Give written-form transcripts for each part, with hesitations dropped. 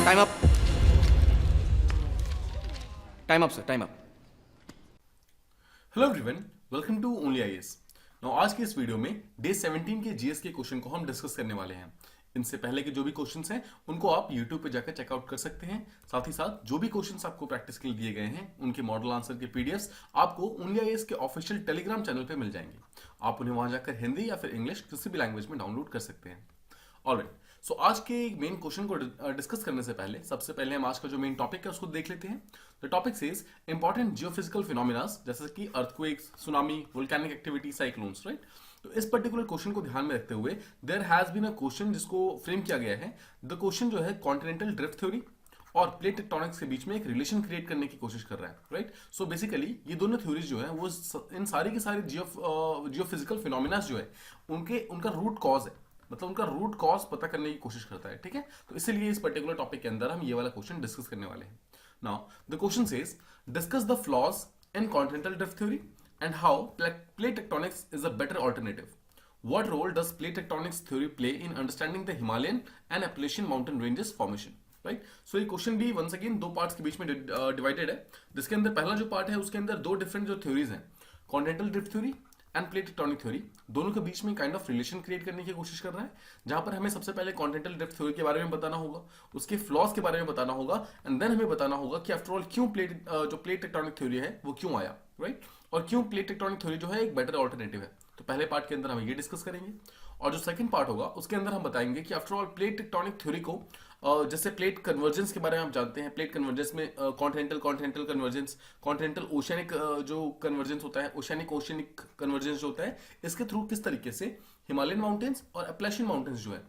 Time up, time up sir, time up. Hello everyone, welcome to only IAS. Now आज के इस video में day 17 के GS के क्वेश्चन को हम डिस्कस करने वाले हैं। इनसे पहले के जो भी क्वेश्चंस हैं उनको आप यूट्यूब पे जाकर चेकआउट कर सकते हैं। साथ ही साथ जो भी क्वेश्चंस आपको प्रैक्टिस के लिए दिए गए हैं उनके मॉडल आंसर के पीडीएफ्स आपको ओनली आईएएस के ऑफिशियल टेलीग्राम चैनल पे मिल जाएंगे। आप उन्हें वहां जाकर हिंदी या फिर इंग्लिश किसी भी लैंग्वेज में डाउनलोड कर सकते हैं। ऑलराइट, सो आज के मेन क्वेश्चन को डिस्कस करने से पहले सबसे पहले हम आज का जो मेन टॉपिक है उसको देख लेते हैं। The topic says important geophysical phenomenas जैसे कि earthquakes, tsunami, volcanic activity, cyclones, right. तो इस पर्टिकुलर क्वेश्चन को ध्यान में रखते हुए there has been a question जिसको फ्रेम किया गया है। द क्वेश्चन जो है कॉन्टिनेंटल ड्रिफ्ट थ्योरी और प्लेट टेक्टोनिक्स के बीच में एक रिलेशन क्रिएट करने की कोशिश कर रहा है, राइट। सो बेसिकली ये दोनों थ्योरीज जो है वो इन सारी के सारे जियोफिजिकल फिनोमिनास जो है उनका रूट कॉज है, मतलब उनका रूट कॉज पता करने की कोशिश करता है, ठीक है। तो इसीलिए इस पर्टिकुलर टॉपिक के अंदर हम ये वाला क्वेश्चन डिस्कस करने वाले हैं। Now the question says discuss the flaws in continental drift theory and how plate tectonics is a better alternative. What role does plate tectonics theory play in understanding the Himalayan and Appalachian mountain ranges formation? Right, so ये question भी once again दो parts के बीच में divided है, जिसके अंदर पहला जो पार्ट है उसके अंदर दो डिफरेंट जो थ्योरीज हैं, continental drift theory end plate tectonic theory, दोनों के बीच में काइंड ऑफ रिलेशन क्रिएट करने की कोशिश कर रहा है, जहां पर हमें सबसे पहले कॉन्टिनेंटल ड्रिफ्ट थ्योरी के बारे में बताना होगा, उसके फ्लॉज के बारे में बताना होगा, एंड देन हमें बताना होगा कि आफ्टर ऑल क्यों जो प्लेट टेक्टोनिक थ्योरी है वो क्यों आया, राइट, और क्यों प्लेट टेक्टोनिक थ्योरी जो है एक बेटर ऑल्टरनेटिव है। तो पहले पार्ट के अंदर हम ये डिस्कस करेंगे, और जो सेकंड पार्ट होगा उसके अंदर हम बताएंगे कि after all plate tectonic theory को जैसे प्लेट कन्वर्जेंस के बारे में आप जानते हैं, प्लेट कन्वर्जेंस में continental continental convergence, continental oceanic जो कन्वर्जेंस होता है, ओशियनिक ओशियनिक कन्वर्जेंस जो होता है, इसके थ्रू किस तरीके से हिमालयन माउंटेन्स और अपैलेशियन माउंटेन्स जो है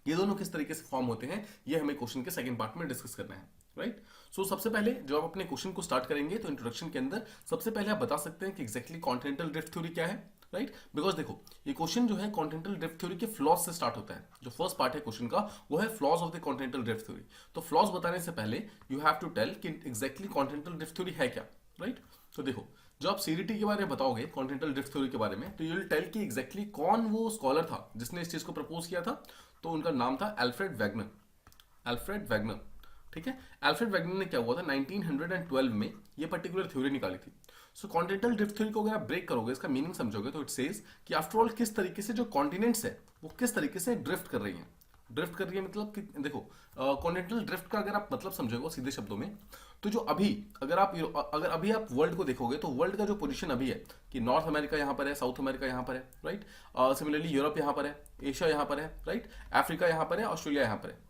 ये दोनों किस तरीके से फॉर्म होते हैं, ये हमें क्वेश्चन के सेकंड पार्ट में डिस्कस करना है, राइट। सो सबसे पहले जब आप अपने क्वेश्चन को स्टार्ट करेंगे तो इंट्रोडक्शन के अंदर सबसे पहले आप बता सकते हैं कि एग्जैक्टली कॉन्टिनेंटल ड्रिफ्ट थ्योरी क्या है, राइट। बिकॉज देखो ये क्वेश्चन जो है कॉन्टिनेंटल ड्रिफ्ट थ्योरी के फ्लॉज से स्टार्ट होता है। जो फर्स्ट पार्ट है क्वेश्चन का वो है flaws of the continental drift theory. तो फ्लॉज बताने से पहले यू हैव टू टेल कि एग्जैक्टली कॉन्टिनेंटल ड्रिफ्ट थ्योरी है क्या, राइट। तो देखो जब आप सीडीटी के बारे में बताओगे कॉन्टिनेंटल ड्रिफ्ट थ्योरी के बारे में, तो यू विल टेल कि एग्जैक्टली कौन वो स्कॉलर था जिसने इस चीज को प्रपोज किया था। तो उनका नाम था एल्फ्रेड वैगनर, एल्फ्रेड वैगनर, ठीक है। एल्फ्रेड वैगनर ने क्या हुआ था 1912 में ये पर्टिकुलर थ्योरी निकाली थी। सो कॉन्टिनेंटल ड्रिफ्ट थ्योरी को अगर आप ब्रेक करोगे, इसका मीनिंग समझोगे, तो इट सेज कि आफ्टर ऑल किस तरीके से जो कॉन्टिनेंट्स है वो किस तरीके से ड्रिफ्ट कर रही हैं। ड्रिफ्ट कर रही है मतलब कि देखो कॉन्टिनेंटल ड्रिफ्ट का अगर आप मतलब समझोगे सीधे शब्दों में, तो जो अगर अभी आप वर्ल्ड को देखोगे तो वर्ल्ड का जो पोजीशन अभी है कि नॉर्थ अमेरिका यहाँ पर है, साउथ अमेरिका यहाँ पर है, राइट। सिमिलरली यूरोप यहाँ पर है, एशिया यहाँ पर है, राइट, अफ्रीका यहाँ पर है, ऑस्ट्रेलिया यहाँ पर है।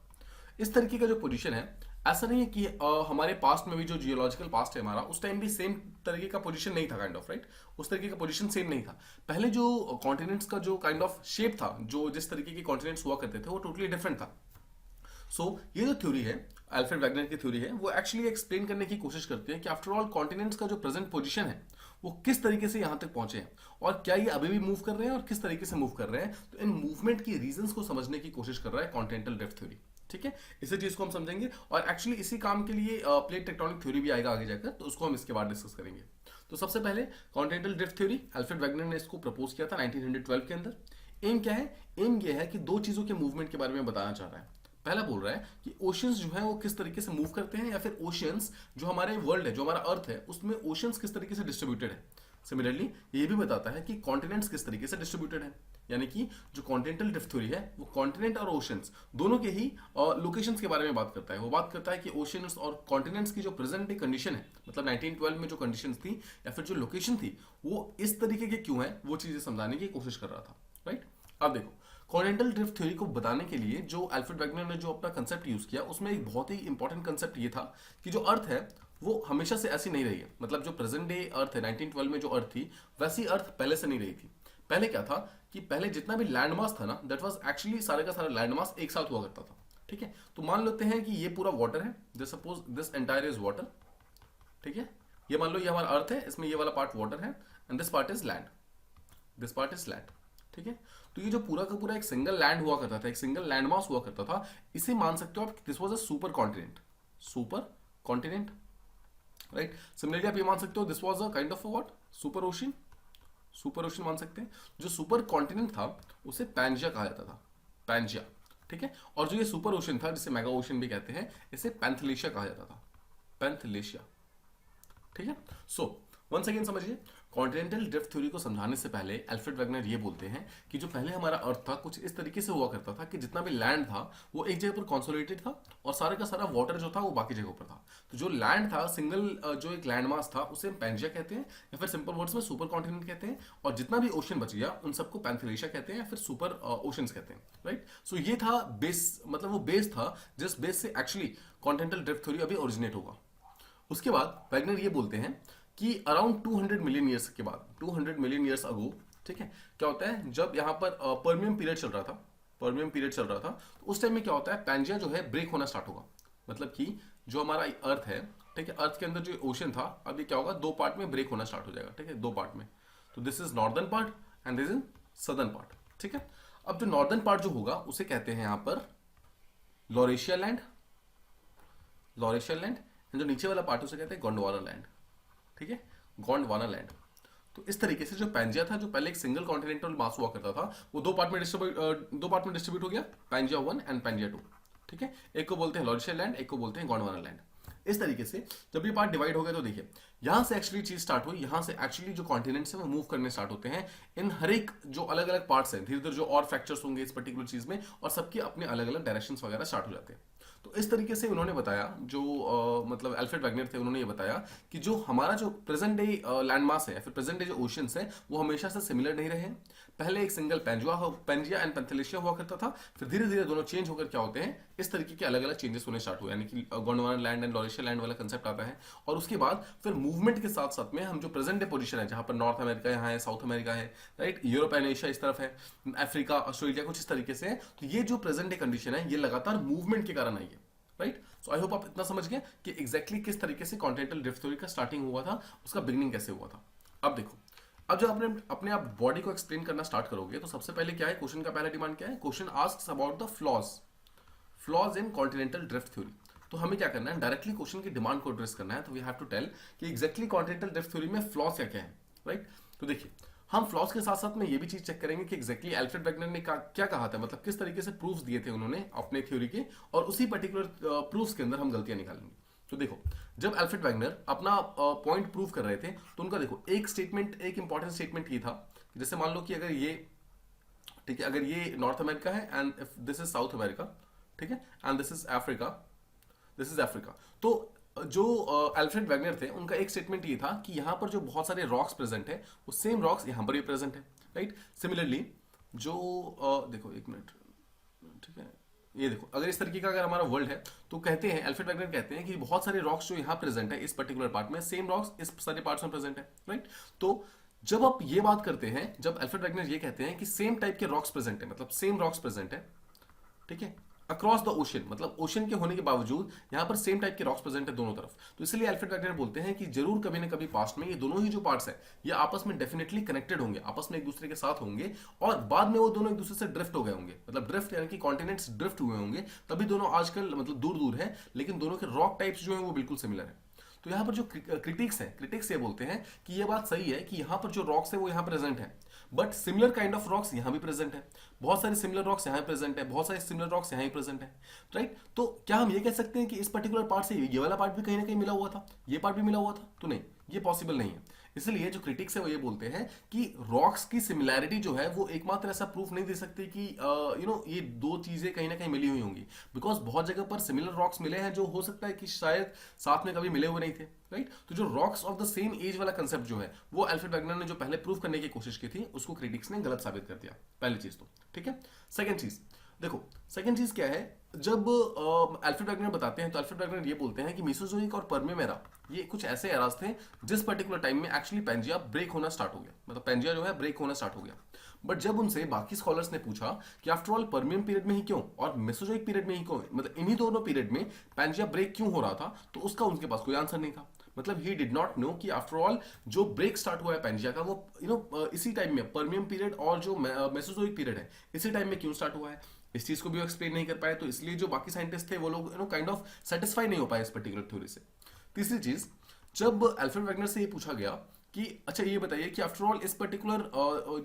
इस तरीके का जो पोजीशन है, ऐसा नहीं है कि हमारे पास्ट में भी जो जियोलॉजिकल पास्ट है हमारा, उस टाइम भी सेम तरीके का पोजीशन नहीं था, काइंड ऑफ, राइट। उस तरीके का पोजीशन सेम नहीं था। पहले जो कॉन्टिनेंट्स का जो काइंड ऑफ शेप था, जो जिस तरीके के कॉन्टिनेंट्स हुआ करते थे, वो टोटली डिफरेंट था। सो ये जो थ्योरी है, अल्फ्रेड वैगनर की थ्योरी है, वो एक्चुअली एक्सप्लेन करने की कोशिश करती है कि आफ्टर ऑल कॉन्टिनेंट्स का जो प्रेजेंट पोजीशन है वो किस तरीके से यहां तक पहुंचे हैं, और क्या ये अभी भी मूव कर रहे हैं और किस तरीके से मूव कर रहे हैं। तो इन मूवमेंट की रीजंस को समझने की कोशिश कर रहा है कॉन्टिनेंटल ड्रिफ्ट थ्योरी, ठीक है। इसी चीज को हम समझेंगे, और एक्चुअली इसी काम के लिए प्लेट टेक्टोनिक थ्योरी भी आएगा आगे जाकर, तो उसको हम इसके बाद डिस्कस करेंगे। तो सबसे पहले continental drift theory, Alfred Wegener ने इसको प्रपोज किया था 1912 के अंदर। एम क्या है? एम ये है कि दो चीजों के मूवमेंट के बारे में बताना चाह रहा है। पहला बोल रहा है कि ओशियंस जो है वो किस तरीके से मूव करते हैं, या फिर ओशियंस जो हमारे वर्ल्ड है, जो हमारा अर्थ है, उसमें ओशियंस किस तरीके से डिस्ट्रीब्यूटेड है। सिमिलरली ये भी बताता है कि कॉन्टिनेंट्स किस तरीके से डिस्ट्रीब्यूटेड है, यानी कि जो कॉन्टिनेंटल ड्रिफ्ट थ्योरी है वो कॉन्टिनेंट और ओशियंस दोनों के ही लोकेशंस के बारे में बात करता है। वो बात करता है कि ओशियंस और कॉन्टिनेंट्स की जो प्रेजेंट डे कंडीशन है, मतलब 1912 में जो कंडीशंस थी या फिर जो लोकेशन थी, वो इस तरीके के क्यों है, वो चीजें समझाने की कोशिश कर रहा था, राइट। अब देखो कॉन्टिनेंटल ड्रिफ्ट थ्योरी को बताने के लिए जो अल्फ्रेड वैगनर ने जो अपना कंसेप्ट यूज किया, उसमें एक बहुत ही इंपॉर्टेंट कंसेप्ट ये था कि जो अर्थ है वो हमेशा से ऐसी नहीं रही है। मतलब जो प्रेजेंट डे अर्थ है 1912 में जो अर्थ थी, वैसी अर्थ पहले से नहीं रही थी। पहले क्या था कि पहले जितना भी लैंड मास था ना, दैट वाज एक्चुअली सारे का सारा लैंड मास एक साथ हुआ करता था, ठीक है। तो मान लेते हैं कि ये पूरा वाटर है, just suppose this entire is water, ठीक है। ये मान लो ये हमारा अर्थ है, इसमें ये वाला पार्ट वाटर है, and this part is land, this part is land, ठीक है। तो ये जो पूरा का पूरा एक सिंगल लैंड हुआ करता था, एक सिंगल लैंड मास हुआ करता था, इसे मान सकते हो आप this was a super continent, super continent, right. Similarly आप ये मान सकते हो this was a kind of what, super ocean, super ocean मान सकते हैं। जो सुपर कॉन्टिनेंट था उसे पैंजिया कहा जाता था, पैंजिया, ठीक है। और जो ये सुपर ओशन था, जिसे मेगा ओशन भी कहते हैं, इसे पैंथलेशिया कहा जाता था, पैंथलेशिया। ठीक है। सो वंस अगेन समझिए, कॉन्टिनेंटल ड्रिफ्ट थ्योरी को समझाने से पहले अल्फ्रेड वेगनर ये बोलते हैं कि जो पहले हमारा अर्थ था कुछ इस तरीके से हुआ करता था कि जितना भी लैंड था वो एक जगह पर कॉन्सोलिडेटेड था और सारा का सारा वाटर जो था वो बाकी जगहों पर था। तो जो लैंड था, सिंगल जो एक लैंड मास था, उसे हम पैंजिया कहते हैं या फिर सिंपल वर्ड्स में सुपर कॉन्टिनेंट कहते हैं। और जितना भी ओशन बच गया उन सबको पैंथलेशिया कहते हैं या फिर सुपर ओशंस कहते हैं, राइट। सो ये था बेस, मतलब वो बेस था जिस बेस से एक्चुअली कॉन्टिनेंटल ड्रिफ्ट थ्योरी अभी ओरिजिनेट होगा। उसके बाद वेगनर ये बोलते हैं कि अराउंड 200 मिलियन ईयर्स के बाद, 200 मिलियन ईयर्स अगो, ठीक है, क्या होता है, जब यहाँ पर पर्मियम पीरियड चल रहा था, पर्मियम पीरियड चल रहा था, तो उस टाइम में क्या होता है, पैंजिया जो है ब्रेक होना स्टार्ट होगा। मतलब कि जो हमारा अर्थ है, ठीक है, अर्थ के अंदर जो ओशन था, अब ये क्या होगा, दो पार्ट में ब्रेक होना स्टार्ट हो जाएगा, ठीक है, दो पार्ट में। तो this is northern part and this is southern part, ठीक है। अब जो नॉर्दर्न पार्ट जो होगा उसे कहते हैं यहाँ पर Laurasia land, Laurasia land, and जो नीचे वाला पार्ट उसे कहते हैं गोंडवाना लैंड, ठीक है, गोंडवाना लैंड। तो इस तरीके से जो पैंजिया था, जो पहले एक सिंगल कॉन्टिनेंटल मास हुआ करता था, वो दो पार्ट में डिस्ट्रीब्यूट हो गया, पैंजिया 1 एंड पैंजिया 2, ठीक है। एक को बोलते हैं लॉरेशिया लैंड, एक को बोलते हैं गोंडवाना लैंड। इस तरीके से जब ये पार्ट डिवाइड हो गया तो देखिए यहां से एक्चुअली चीज स्टार्ट हुई, यहां से एक्चुअली जो कॉन्टिनेंट्स है वो मूव करने स्टार्ट होते हैं इन हर एक जो अलग अलग पार्ट्स हैं, धीरे धीरे जो और फ्रैक्चर्स होंगे इस पर्टिकुलर चीज में, और सबके अपने अलग अलग डायरेक्शंस वगैरह स्टार्ट हो जाते हैं। तो इस तरीके से उन्होंने बताया, जो मतलब अल्फ्रेड वेगनर थे, उन्होंने ये बताया कि जो हमारा जो प्रेजेंट डे लैंड मास है या फिर प्रेजेंट डे जो ओशंस है वो हमेशा से सिमिलर नहीं रहे। पहले एक सिंगल पैंजिया एंड पैंथलेशिया हुआ करता था, फिर धीरे धीरे दोनों चेंज होकर क्या होते हैं, इस तरीके के अलग अलग चेंजेस होने स्टार्ट हुए, यानी कि Gondwana land and Laurasia land वाला कंसेप्ट आता है। और उसके बाद फिर मूवमेंट के साथ साथ में हम जो प्रेजेंट डे पोजीशन है, जहां पर नॉर्थ अमेरिका यहाँ है, साउथ अमेरिका है, राइट, यूरोप एंड एशिया इस तरफ है, अफ्रीका, ऑस्ट्रेलिया कुछ इस तरीके से है। तो ये जो प्रेजेंट डे कंडीशन है ये लगातार मूवमेंट के कारण आई है, राइट। सो आई होप आप इतना समझ गए कि एग्जैक्टली किस तरीके से कॉन्टिनेंटल ड्रिफ्ट थ्योरी का स्टार्टिंग हुआ था, उसका बिगिनिंग कैसे हुआ था। अब देखो, अब जब आपने अपने आप बॉडी को एक्सप्लेन करना स्टार्ट करोगे तो सबसे पहले क्या है, क्वेश्चन का पहला डिमांड क्या है, question asks about the flaws in continental drift theory. तो हमें क्या करना है, डायरेक्टली क्वेश्चन की डिमांड को एड्रेस करना है। तो वी हैव टू टेल कि एग्जैक्टली कॉन्टिनेंटल ड्रिफ्ट थ्योरी में फ्लॉज क्या क्या है, राइट। तो देखिए, हम फ्लॉज के साथ साथ में ये भी चीज चेक करेंगे कि एग्जैक्टली अल्फ्रेड वेगनर ने क्या कहा था, मतलब किस तरीके से प्रूफ्स दिए थे उन्होंने अपने थ्योरी के, और उसी पर्टिकुलर प्रूफ्स के अंदर हम गलतियां निकालेंगे। तो देखो, जब अल्फ्रेड वेगनर अपना पॉइंट प्रूव कर रहे थे तो उनका देखो एक स्टेटमेंट, एक इंपॉर्टेंट स्टेटमेंट ये था, जैसे मान लो कि अगर ये, ठीक है, अगर ये नॉर्थ अमेरिका है and if this is south America, ठीक है, and this is Africa, this is Africa, तो जो अल्फ्रेड वेगनर थे उनका एक स्टेटमेंट ये था कि यहां पर जो बहुत सारे रॉक्स प्रेजेंट है वो सेम रॉक्स यहां पर भी प्रेजेंट है, राइट। सिमिलरली जो देखो एक मिनट, ठीक है, ये देखो, अगर इस तरीके का अगर हमारा वर्ल्ड है तो कहते हैं, अल्फ्रेड वेगनर कहते हैं कि बहुत सारे रॉक्स जो यहाँ प्रेजेंट है इस पर्टिकुलर पार्ट में, सेम रॉक्स इस सारे पार्ट्स में प्रेजेंट है, राइट। तो जब आप ये बात करते हैं, जब अल्फ्रेड वेगनर ये कहते हैं कि सेम टाइप के रॉक्स प्रेजेंट है, मतलब सेम रॉक्स प्रेजेंट है, ठीक है, अक्रॉस द ओशन, मतलब ओशन के होने के बावजूद यहां पर सेम टाइप के रॉक्स प्रेजेंट है दोनों तरफ, तो इसलिए अल्फ्रेड वेगनर बोलते हैं कि जरूर कभी ना कभी पास्ट में ये दोनों ही जो पार्ट्स है ये आपस में डेफिनेटली कनेक्टेड होंगे, आपस में एक दूसरे के साथ होंगे, और बाद में वो दोनों एक दूसरे से ड्रिफ्ट हो गए होंगे, मतलब ड्रिफ्ट यानी कि कॉन्टिनेंट्स ड्रिफ्ट हुए होंगे, तभी दोनों आजकल मतलब दूर दूर है, लेकिन दोनों के रॉक टाइप्स जो है वो बिल्कुल सिमिलर है। तो यहाँ पर जो क्रिटिक्स ये बोलते हैं कि ये बात सही है कि यहाँ पर जो रॉक्स है वो यहाँ प्रेजेंट है, but similar kind of rocks यहाँ भी प्रेजेंट है, बहुत सारे सिमिलर रॉक्स यहाँ प्रेजेंट है, बहुत सारे सिमिलर रॉक्स यहाँ ही प्रेजेंट है, राइट। तो क्या हम ये कह सकते हैं कि इस पर्टिकुलर पार्ट से ये वाला पार्ट भी कहीं ना कहीं मिला हुआ था, ये पार्ट भी मिला हुआ था? तो नहीं, ये पॉसिबल नहीं है। इसलिए जो क्रिटिक्स है वो ये बोलते हैं कि रॉक्स की सिमिलैरिटी जो है वो एकमात्र ऐसा प्रूफ नहीं दे सकती कि ये दो चीजें कहीं ना कहीं मिली हुई होंगी, बिकॉज बहुत जगह पर सिमिलर रॉक्स मिले हैं जो हो सकता है कि शायद साथ में कभी मिले हुए नहीं थे, राइट। तो जो rocks of the same age वाला कंसेप्ट जो है वो अल्फ्रेड वेगनर ने जो पहले प्रूफ करने की कोशिश की थी उसको क्रिटिक्स ने गलत साबित कर दिया, पहली चीज तो, ठीक है। सेकंड चीज देखो, सेकंड चीज क्या है, जब अल्फ्रेड वेगनर बताते हैं तो अल्फ्रेड वेगनर ये बोलते हैं कि मेसोजोइक और पर्मियम एरा ये कुछ ऐसे एराज थे जिस पर्टिकुलर टाइम में एक्चुअली पैंजिया ब्रेक होना स्टार्ट हो गया, मतलब पैंजिया जो है ब्रेक होना स्टार्ट हो गया। बट जब उनसे बाकी स्कॉलर्स ने पूछा कि आफ्टर ऑल पर्मियम पीरियड में ही क्यों और मेसोजोइक पीरियड में ही क्यों, मतलब इन्हीं दोनों पीरियड में पैंजिया ब्रेक क्यों हो रहा था, तो उसका उनके पास कोई आंसर नहीं था। मतलब ही डिड नॉट नो कि आफ्टर ऑल जो ब्रेक स्टार्ट हुआ है पैंजिया का वो इसी टाइम में पर्मियम पीरियड और जो मेसोजोइक पीरियड है इसी टाइम में क्यों स्टार्ट हुआ है। इस चीज को भी एक्सप्लेन नहीं कर पाए, तो इसलिए जो बाकी साइंटिस्ट थे वो लोग काइंड ऑफ सेटिस्फाई नहीं हो पाए इस पर्टिकुलर थ्योरी से। तीसरी चीज, जब अल्फ्रेड वेगनर से ये पूछा गया कि अच्छा ये बताइए कि आफ्टर ऑल इस पर्टिकुलर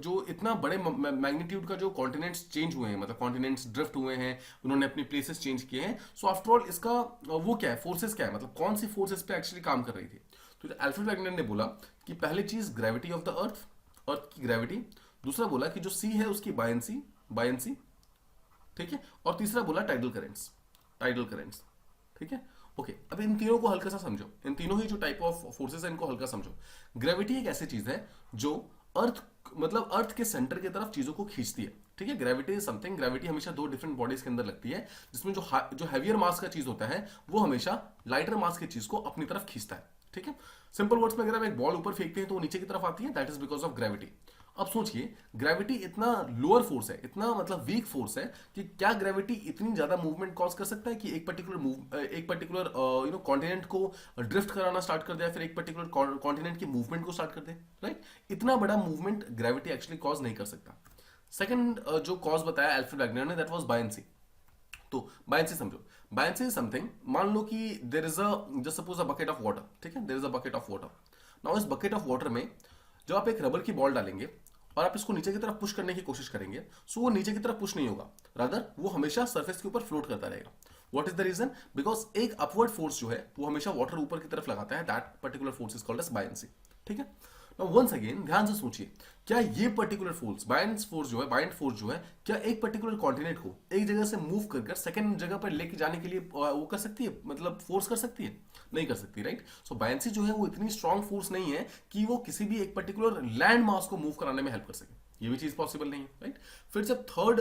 जो इतना बड़े मैग्नीट्यूड का जो कॉन्टिनेंट्स चेंज हुए हैं, मतलब कॉन्टिनेंट्स ड्रिफ्ट हुए हैं, उन्होंने अपनी प्लेसेस चेंज किए हैं, सो आफ्टर ऑल इसका वो क्या है, फोर्सेस क्या है, मतलब कौन सी फोर्सेस पे एक्चुअली काम कर रही थी। तो अल्फ्रेड वैगनर ने बोला कि पहली चीज ग्रेविटी ऑफ द अर्थ, अर्थ की ग्रेविटी। दूसरा बोला कि जो सी है उसकी बायंसी, बायंसी, ठीक है। और तीसरा बोला टाइडल करेंट्स, टाइडल करेंट्स, ठीक है। ओके, अब इन तीनों को हल्का सा समझो, इन तीनों ही जो टाइप ऑफ फोर्सेस है इनको हल्का समझो। ग्रेविटी एक ऐसी चीज है जो अर्थ, मतलब अर्थ के सेंटर की तरफ चीजों को खींचती है, ठीक है। ग्रेविटी इज समथिंग, ग्रेविटी हमेशा दो डिफरेंट बॉडीज के अंदर लगती है, जिसमें जो हैवियर मास का चीज होता है वो हमेशा लाइटर मास की चीज को अपनी तरफ खींचता है, ठीक है। सिंपल वर्ड्स में अगर हम एक बॉल ऊपर फेंकते हैं तो वो नीचे की तरफ आती है, that is because of gravity. अब सोचिए, ग्रेविटी इतना लोअर फोर्स है, इतना मतलब वीक फोर्स है कि क्या ग्रेविटी इतनी ज्यादा मूवमेंट कॉज कर सकता है कि एक पर्टिकुलर कॉन्टिनेंट को ड्रिफ्ट कराना स्टार्ट कर दे, या फिर एक पर्टिकुलर कॉन्टिनेंट की मूवमेंट को स्टार्ट कर दे, राइट। इतना बड़ा मूवमेंट ग्रेविटी एक्चुअली कॉज नहीं कर सकता। सेकंड जो कॉज बताया अल्फ्रेड वैगनर ने, दैट वाज बायंसी। तो बायंसी समझो, बायंसी इज समथिंग, मान लो कि there is a, just suppose a bucket of water, ठीक है, there is a bucket of water. Now इस बकेट ऑफ वाटर में जब आप एक रबर की बॉल डालेंगे और आप इसको नीचे की तरफ पुश करने की कोशिश करेंगे, सो वो नीचे की तरफ पुश नहीं होगा, रादर वो हमेशा सरफेस के ऊपर फ्लोट करता रहेगा। What is the reason? Because एक अपवर्ड फोर्स जो है वो हमेशा वाटर ऊपर की तरफ लगाता है, that particular force is called as buoyancy, ठीक है। नाउ वंस अगेन ध्यान से सोचिए, क्या ये पर्टिकुलर फोर्स, बायंस फोर्स जो है, बायंट फोर्स जो है, क्या एक पर्टिकुलर कॉन्टिनेंट को एक जगह से मूव कर सेकंड जगह पर लेके जाने के लिए वो कर सकती है, मतलब फोर्स कर सकती है? नहीं कर सकती, राइट। सो बायंसी जो है वो इतनी स्ट्रांग फोर्स नहीं है कि वो किसी भी एक पर्टिकुलर लैंड मास को मूव कराने में हेल्प कर सके, ये भी चीज पॉसिबल नहीं है, राइट। फिर जब थर्ड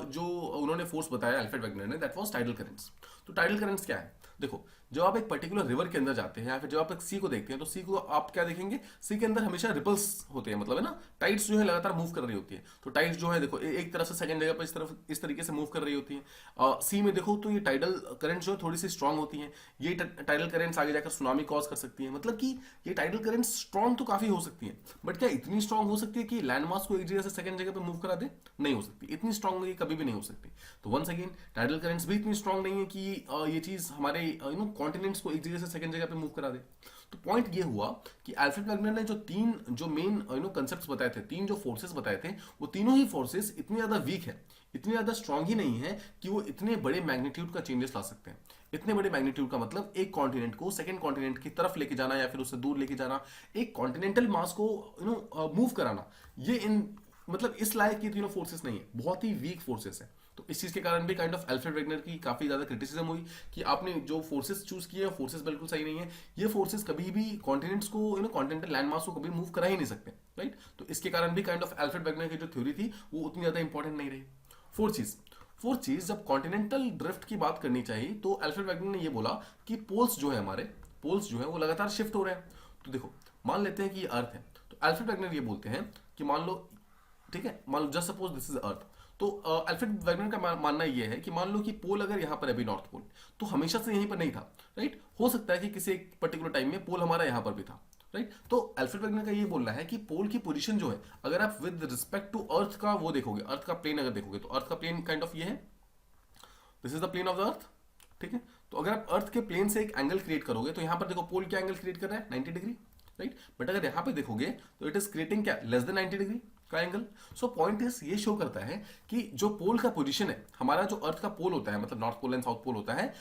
जो उन्होंने फोर्स बताया अल्फ्रेड वैगनर ने, दैट वाज टाइडल करंट्स। तो टाइडल करंट्स क्या है? देखो, जब आप एक पर्टिकुलर रिवर के अंदर जाते हैं या फिर जब आप एक सी को देखते हैं, तो सी को आप क्या देखेंगे, सी के अंदर हमेशा रिपल्स होते हैं, मतलब है ना, टाइड्स जो है लगातार मूव कर रही होती है। तो टाइड्स जो है देखो एक तरफ से सेकंड जगह पर इस तरफ इस तरीके से मूव कर रही होती है। सी में देखो तो ये टाइडल करंट जो है थोड़ी सी स्ट्रांग होती है, ये टाइडल करंट्स आगे जाकर सुनामी कॉज कर सकती है। मतलब कि ये टाइडल करंट्स स्ट्रांग तो काफी हो सकती है, बट क्या इतनी स्ट्रांग हो सकती है कि लैंड मास को एक जगह से सेकंड जगह पे मूव करा दे? नहीं हो सकती, इतनी स्ट्रांग ये कभी भी नहीं हो सकती। तो वंस अगेन टाइडल करंट्स भी इतनी स्ट्रांग नहीं है कि ये चीज हमारे कॉन्टिनेंट्स को एक जगह से सेकंड जगह पे मूव करा दे। तो पॉइंट ये हुआ कि अल्फ्रेड वैगनर ने जो तीन जो मेन कंसेप्ट्स बताए थे, तीन जो फोर्सेस बताए थे, वो तीनों ही फोर्सेस इतनी ज्यादा वीक है, इतनी ज्यादा स्ट्रांग ही नहीं है कि वो इतने बड़े मैग्नीट्यूड का चेंजेस ला सकते हैं। इतने बड़े मैग्नीट्यूड का मतलब एक कॉन्टिनेंट को सेकंड कॉन्टिनेंट की तरफ लेके जाना या फिर उससे दूर लेके जाना, एक कॉन्टिनेंटल मास को मूव कराना, ये इन मतलब इस लायक की तीनों फोर्सेस नहीं है, बहुत ही वीक फोर्सेस है। तो इस चीज के कारण भी काइंड ऑफ अल्फ्रेड वैगनर की काफी ज्यादा क्रिटिसिज्म हुई कि आपने जो फोर्सेस चूज किए फोर्सेस बिल्कुल सही नहीं है, ये फोर्सेस कभी भी कॉन्टिनेंट्स को कॉन्टिनेंटल लैंड मास को कभी मूव करा ही नहीं सकते, राइट। तो इसके कारण भी काइंड ऑफ अल्फ्रेड वैगनर की जो थ्योरी थी वो उतनी ज्यादा इंपॉर्टेंट नहीं रही। फोर्थ चीज जब कॉन्टिनेंटल ड्रिफ्ट की बात करनी चाहिए तो अल्फ्रेड वैगनर ने ये बोला कि पोल्स जो है हमारे, पोल्स जो है वो लगातार शिफ्ट हो रहे हैं। तो देखो, मान लेते हैं कि ये अर्थ है, तो अल्फ्रेड वैगनर ये बोलते हैं कि मान लो, ठीक है, मान लो just suppose this is earth, तो अल्फ्रेड वैगनर का मानना यह है कि मान लो कि पोल अगर यहां पर है अभी नॉर्थ पोल, तो हमेशा से यहीं पर नहीं था, राइट। हो सकता है कि किसी एक पर्टिकुलर टाइम में पोल हमारा यहां पर भी था, राइट। तो अल्फ्रेड वैगनर का ये बोलना है कि पोल की पोजीशन जो है, अगर आप विद रिस्पेक्ट टू अर्थ का वो देखोगे, अर्थ का प्लेन अगर देखोगे, तो अर्थ का प्लेन काइंड ऑफ ये है, this is the plane of the earth, ठीक है। तो अगर आप अर्थ के प्लेन से एक एंगल क्रिएट करोगे, तो यहां पर देखो पोल क्या एंगल क्रिएट कर रहा है, 90 डिग्री, राइट। बट अगर यहां पे देखोगे तो इट इज क्रिएटिंग क्या, लेस देन 90 डिग्री का एंगल। सो पॉइंट इज ये शो करता है कि जो पोल का पोजीशन है, हमारा जो अर्थ का पोल होता है, मतलब north pole and south pole होता है,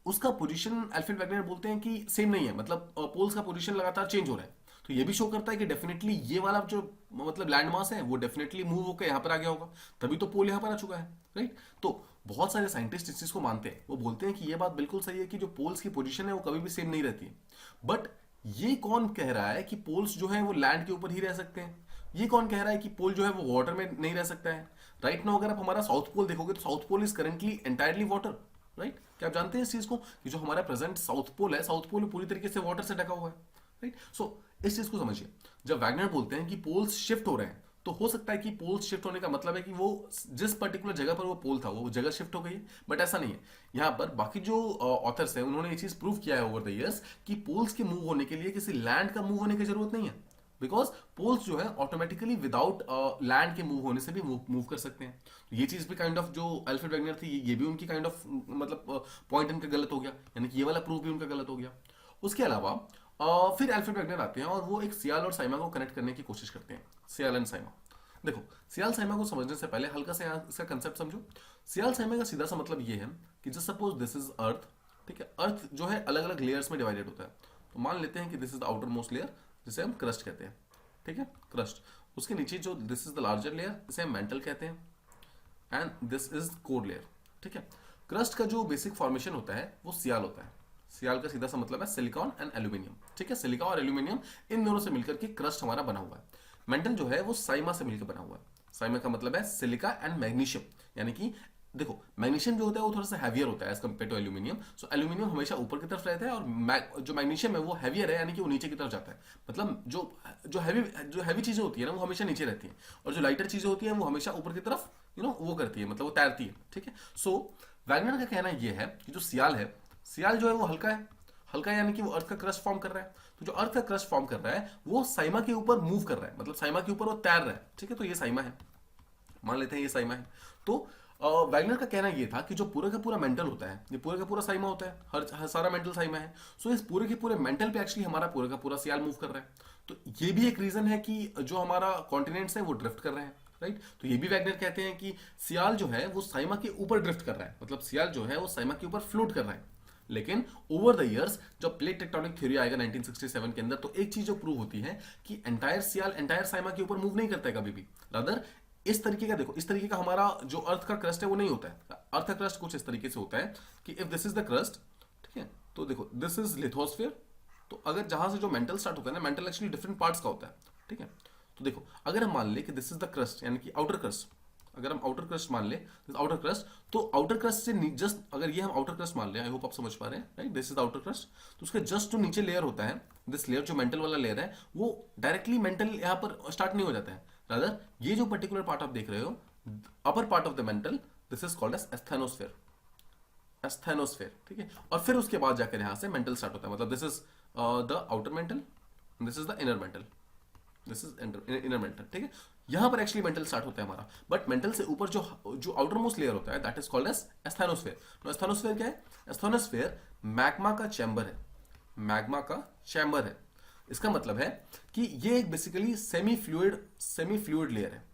उसका पोजीशन अल्फ्रेड वैगनर बोलते हैं कि सेम नहीं है, मतलब पोल्स का पोजीशन लगातार चेंज हो रहा है। तो ये भी शो करता है कि डेफिनेटली ये वाला जो मतलब लैंड मास है वो डेफिनेटली मूव होकर यहाँ पर आ गया होगा, तभी तो पोल यहाँ पर आ चुका है, राइट। तो बहुत सारे साइंटिस्ट इस चीज को मानते हैं, वो बोलते हैं कि ये बात बिल्कुल सही है कि जो पोल्स की पोजीशन है वो कभी भी सेम नहीं रहती है। बट ये कौन कह रहा है कि पोल्स जो है वो लैंड के ऊपर ही रह सकते हैं? ये कौन कह रहा है कि पोल जो है वो वाटर में नहीं रह सकता है? राइट नाउ अगर आप हमारा साउथ पोल देखोगे तो south pole is currently entirely water, right. क्या आप जानते हैं इस चीज को कि जो हमारा प्रेजेंट साउथ पोल है, साउथ पोल पूरी तरीके से वाटर से ढका हुआ है, राइट। सो इस चीज को समझिए, जब वैगनर बोलते हैं कि पोल्स शिफ्ट हो रहे हैं, तो हो सकता है कि पोल्स शिफ्ट होने का मतलब है कि वो जिस पर्टिकुलर जगह पर वो पोल था वो जगह शिफ्ट हो गई है, बट ऐसा नहीं है। यहाँ पर बाकी जो ऑथर्स हैं उन्होंने ये चीज प्रूव किया है ओवर द इयर्स कि पोल्स के मूव होने के लिए किसी लैंड का मूव होने की जरूरत नहीं है, बिकॉज पोल्स जो है ऑटोमेटिकली विदाउट लैंड के मूव होने से भी मूव कर सकते हैं। तो ये चीज भी काइंड ऑफ जो अल्फ्रेड वैगनर थी ये भी उनकी काइंड ऑफ मतलब पॉइंट इनका गलत हो गया, यानी कि ये वाला प्रूफ भी उनका गलत हो गया। उसके अलावा फिर अल्फ्रेड वेगनर आते हैं और वो एक सियाल और साइमा को कनेक्ट करने की कोशिश करते हैं, सियाल एंड साइमा। देखो, सियाल साइमा को समझने से पहले हल्का सा यहाँ इसका कंसेप्ट समझो। सियाल साइमा का सीधा सा मतलब ये है कि just suppose this is earth, ठीक है। अर्थ जो है अलग अलग लेयर्स में डिवाइडेड होता है। तो मान लेते हैं कि this is the outer most layer, जिसे हम क्रस्ट कहते हैं, ठीक है, क्रस्ट। उसके नीचे जो this is the larger layer, इसे हम मेंटल कहते हैं, and this is core layer, ठीक है। क्रस्ट का जो बेसिक फॉर्मेशन होता है वो सियाल होता है। सियाल का सीधा सा मतलब है सिलिकॉन एंड एल्यूमिनियम, ठीक है। सिलिका और एल्यूमिनियम इन दोनों से मिलकर के क्रस्ट हमारा बना हुआ है। मेंटल जो है वो साइमा से मिलकर बना हुआ है। साइमा का मतलब है सिलिका एंड मैग्नीशियम, यानी कि देखो, मैग्नीशियम जो होता है वो थोड़ा सा हैवियर होता है as compare to aluminium. So aluminium हमेशा ऊपर की तरफ रहता है और जो मैग्नीशियम है वो हैवियर है, यानी कि वो नीचे की तरफ जाता है। मतलब जो हैवी चीजें होती है ना वो हमेशा नीचे रहती है, और जो लाइटर चीजें होती है वो हमेशा ऊपर की तरफ वो करती है, मतलब वो तैरती है, ठीक है। सो वैगनर का कहना ये है कि जो सियाल है, सियाल जो है वो हल्का है, हल्का यानी कि वो अर्थ का क्रस्ट फॉर्म कर रहा है। तो जो अर्थ का क्रस्ट फॉर्म कर रहा है वो साइमा के ऊपर मूव कर रहा है, मतलब साइमा के ऊपर वो तैर रहा है, ठीक है। तो ये साइमा है, मान लेते हैं ये साइमा है। तो वैगनर का कहना ये था कि जो पूरा का पूरा मेंटल होता है, ये पूरा का पूरा साइमा होता है, हर सारा मेंटल साइमा है। सो इस पूरे के पूरे मेंटल पे एक्चुअली हमारा पूरा का पूरा सियाल मूव कर रहा है। तो ये भी एक रीजन है कि जो हमारा कॉन्टिनेंट्स है वो ड्रिफ्ट कर रहे हैं, राइट। तो ये भी वैगनर कहते हैं कि सियाल जो है वो साइमा के ऊपर ड्रिफ्ट कर रहा है, मतलब सियाल जो है वो साइमा के ऊपर फ्लोट कर रहा है। लेकिन ओवर द इयर्स जब प्लेट टेक्टोनिक थ्योरी आएगा 1967 के अंदर, तो एक चीज जो प्रूव होती है कि एंटायर सियाल एंटायर साइमा के ऊपर मूव नहीं करता है कभी भी। रादर इस तरीके का, देखो इस तरीके का हमारा जो अर्थ का क्रस्ट है वो नहीं होता है। अर्थ का क्रस्ट कुछ इस तरीके से होता है कि if this is the crust, ठीक है, तो देखो दिस इज लिथोस्फीयर। तो अगर जहां से जो मेंटल स्टार्ट होता है ना, मेंटल एक्चुअली डिफरेंट पार्ट्स का होता है, ठीक है। तो देखो अगर हम मान ले कि दिस इज द क्रस्ट, यानी कि आउटर क्रस्ट, अगर हम आउटर क्रस्ट मान ले, आउटर क्रस्ट, तो आउटर क्रस्ट से जस्ट अगर ये हम आउटर क्रस्ट मान ले, आई होप आप समझ पा रहे हैं, right. This is outer crust, तो उसके जस्ट जो नीचे लेयर होता है, दिस लेयर जो मेंटल वाला लेयर है, वो डायरेक्टली मेंटल यहाँ पर स्टार्ट नहीं हो जाता है। रादर ये जो पर्टिकुलर पार्ट आप देख रहे हो, upper part of the mantle, this is called as asthenosphere, asthenosphere, ठीक है। और फिर उसके बाद जाकर यहां से मेंटल स्टार्ट होता है, मतलब this is the outer mental, this is the inner mental, this is inner mental, ठीक है। यहां पर एक्चुअली मेंटल स्टार्ट होता है हमारा, बट मेंटल से ऊपर जो आउटर मोस्ट लेयर होता है that is called as asthenosphere. Asthenosphere क्या है? एस्थेनोस्फेयर मैग्मा का चैम्बर है, मैग्मा का चैम्बर है। इसका मतलब है कि ये एक बेसिकली सेमी फ्लूइड लेयर है,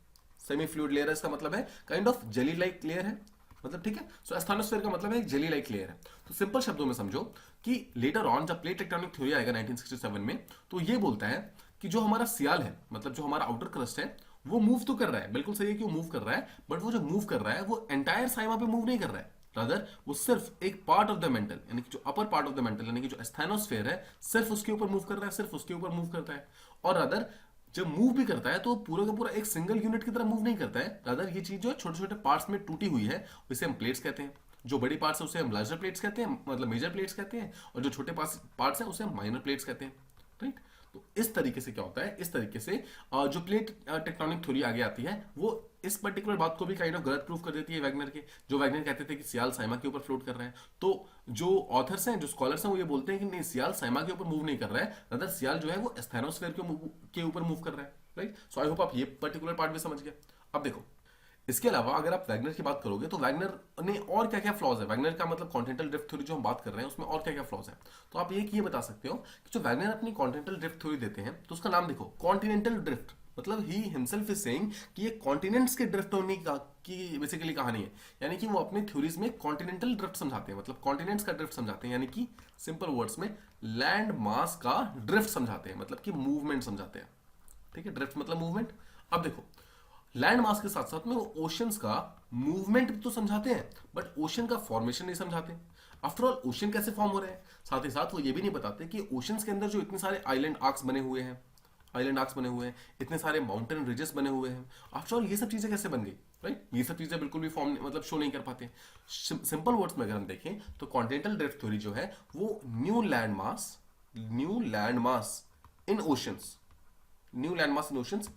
सेमी फ्लूइड लेयर है। इसका मतलब है kind of jelly like layer है, मतलब ठीक है। सो एस्थेनोस्फेयर का मतलब है एक जेली लाइक लेयर है। तो सिंपल शब्दों में समझो कि लेटर ऑन जब प्लेट टेक्टोनिक थ्योरी आएगा 1967 में, तो ये बोलता है कि जो हमारा सियाल है, मतलब जो हमारा आउटर क्रस्ट है, वो मूव तो कर रहा है, बिल्कुल सही है कि वो मूव कर रहा है, बट वो जो मूव कर रहा है वो एंटायर साइमा पे मूव नहीं कर रहा है। रादर वो सिर्फ एक पार्ट ऑफ द मेंटल, यानी कि जो अपर पार्ट ऑफ द मेंटल, यानी कि जो एस्थेनोस्फेयर है, सिर्फ उसके ऊपर मूव कर रहा है, सिर्फ उसके ऊपर मूव करता है। और रादर जब मूव भी करता है तो पूरा का पूरा एक सिंगल यूनिट की तरह मूव नहीं करता है। रादर ये चीज जो छोटे छोटे पार्ट्स में टूटी हुई है, उसे हम प्लेट्स कहते हैं। जो बड़ी पार्ट्स है उसे हम लार्जर प्लेट्स कहते हैं, मतलब मेजर प्लेट्स कहते हैं, और जो छोटे पार्ट्स हैं उसे हम माइनर प्लेट्स कहते हैं, राइट। तो इस तरीके से क्या होता है, इस तरीके से जो प्लेट टेक्टोनिक थ्योरी आगे आती है, वो इस पर्टिकुलर बात को भी काइंड ऑफ गलत प्रूफ कर देती है वैगनर के। जो वैगनर कहते थे कि सियाल साइमा के ऊपर फ्लोट कर रहे हैं, तो जो ऑथर्स हैं, जो स्कॉलर्स हैं, वो ये बोलते हैं कि नहीं, सियाल साइमा के ऊपर मूव नहीं कर रहा है, रादर सियाल जो है वो एस्थेनोस्फेयर के ऊपर मूव कर रहा है, राइट। सो आई होप आप ये पर्टिकुलर पार्ट भी समझ गए। अब देखो, इसके अलावा अगर आप वैगनर की बात करोगे तो वैगनर ने और क्या क्या फ्लॉज है, वैगनर का मतलब कॉन्टिनेंटल ड्रिफ्ट थ्योरी जो हम बात कर रहे हैं उसमें और क्या क्या फ्लॉज है। तो आप ये बता सकते हो कि जो वैगनर अपनी कॉन्टिनेंटल ड्रिफ्ट थ्योरी देते हैं, तो उसका नाम देखो, कॉन्टिनेंटल ड्रिफ्ट, मतलब ही हिमसेल्फ इज सेइंग कि ये कॉन्टिनेंट्स के ड्रिफ्ट होने की बेसिकली कहानी है। यानी कि वो अपने थ्योरीज में कॉन्टिनेंटल ड्रिफ्ट समझाते हैं, मतलब कॉन्टिनेंट्स का ड्रिफ्ट समझाते हैं, यानी कि सिंपल वर्ड्स में लैंड मास का ड्रिफ्ट समझाते हैं, मतलब कि मूवमेंट समझाते हैं, ठीक है। ड्रिफ्ट मतलब मूवमेंट। अब देखो, लैंड मास के साथ साथ में वो ओशंस का मूवमेंट तो समझाते हैं, बट ओशन का फॉर्मेशन नहीं समझाते। आफ्टर ऑल ओशन कैसे फॉर्म हो रहे हैं, साथ ही साथ वो ये भी नहीं बताते कि ओशंस के अंदर जो इतने सारे आइलैंड आर्क्स बने हुए हैं, इतने सारे माउंटेन रिजेस बने हुए हैं, आफ्टर ऑल ये सब चीजें कैसे बन गई, राइट। ये सब चीजें बिल्कुल भी फॉर्म मतलब शो नहीं कर पाते। सिंपल वर्ड्स में अगर हम देखें तो कॉन्टिनेंटल ड्रिफ्ट थ्योरी जो है वो न्यू लैंड मास इन ओशंस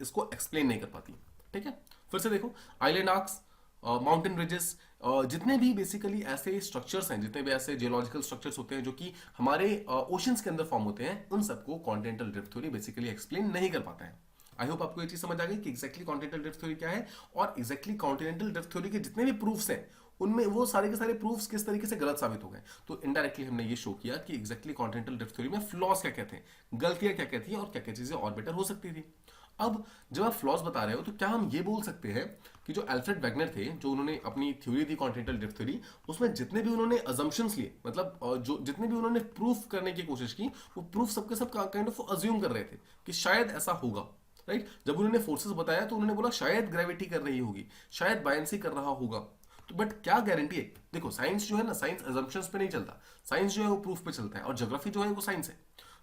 इसको एक्सप्लेन नहीं कर पाती, ठीक है। फिर से देखो, आइलैंड आर्क्स, माउंटेन रिजेस, जितने भी बेसिकली ऐसे स्ट्रक्चर्स हैं, जितने भी ऐसे जियोलॉजिकल स्ट्रक्चर्स होते हैं जो कि हमारे ओशंस के अंदर फॉर्म होते हैं, उन सबको continental drift theory basically explain नहीं कर पाता है। आई होप आपको ये चीज समझ आ गई कि एग्जैक्टली कॉन्टिनेंटल ड्रिफ्ट थ्योरी क्या है, और एग्जैक्टली कॉन्टिनेंटल ड्रिफ्ट थ्योरी के जितने भी प्रूफ्स हैं उनमें वो सारे के सारे प्रूफ्स किस तरीके से गलत साबित हो गए। तो इनडायरेक्टली हमने ये शो किया कि एग्जैक्टली कॉन्टिनेंटल ड्रिफ्ट थ्योरी में फ्लॉज क्या क्या थे, गलतियां क्या क्या थी और क्या क्या चीजें और बेटर हो सकती थी। अब जब आप फ्लॉज बता रहे हो तो क्या हम ये बोल सकते हैं कि जो अल्फ्रेड वेगनर थे, जो उन्होंने अपनी थ्योरी दी कॉन्टिनेंटल ड्रिफ्ट थ्योरी, उसमें जितने भी उन्होंने अजम्पशंस लिए, मतलब जो जितने भी उन्होंने प्रूफ करने की कोशिश की, वो प्रूफ सबके सब काइंड ऑफ अज्यूम कर रहे थे कि शायद ऐसा होगा, राइट। जब उन्होंने फोर्सेस बताया तो उन्होंने बोला शायद ग्रेविटी कर रही होगी, शायद बायंसी कर रहा होगा। तो बट क्या गारंटी है? देखो साइंस जो है ना, साइंस अजम्पशंस पे नहीं चलता, साइंस जो है वो प्रूफ पे चलता है, और ज्योग्राफी जो है वो साइंस है,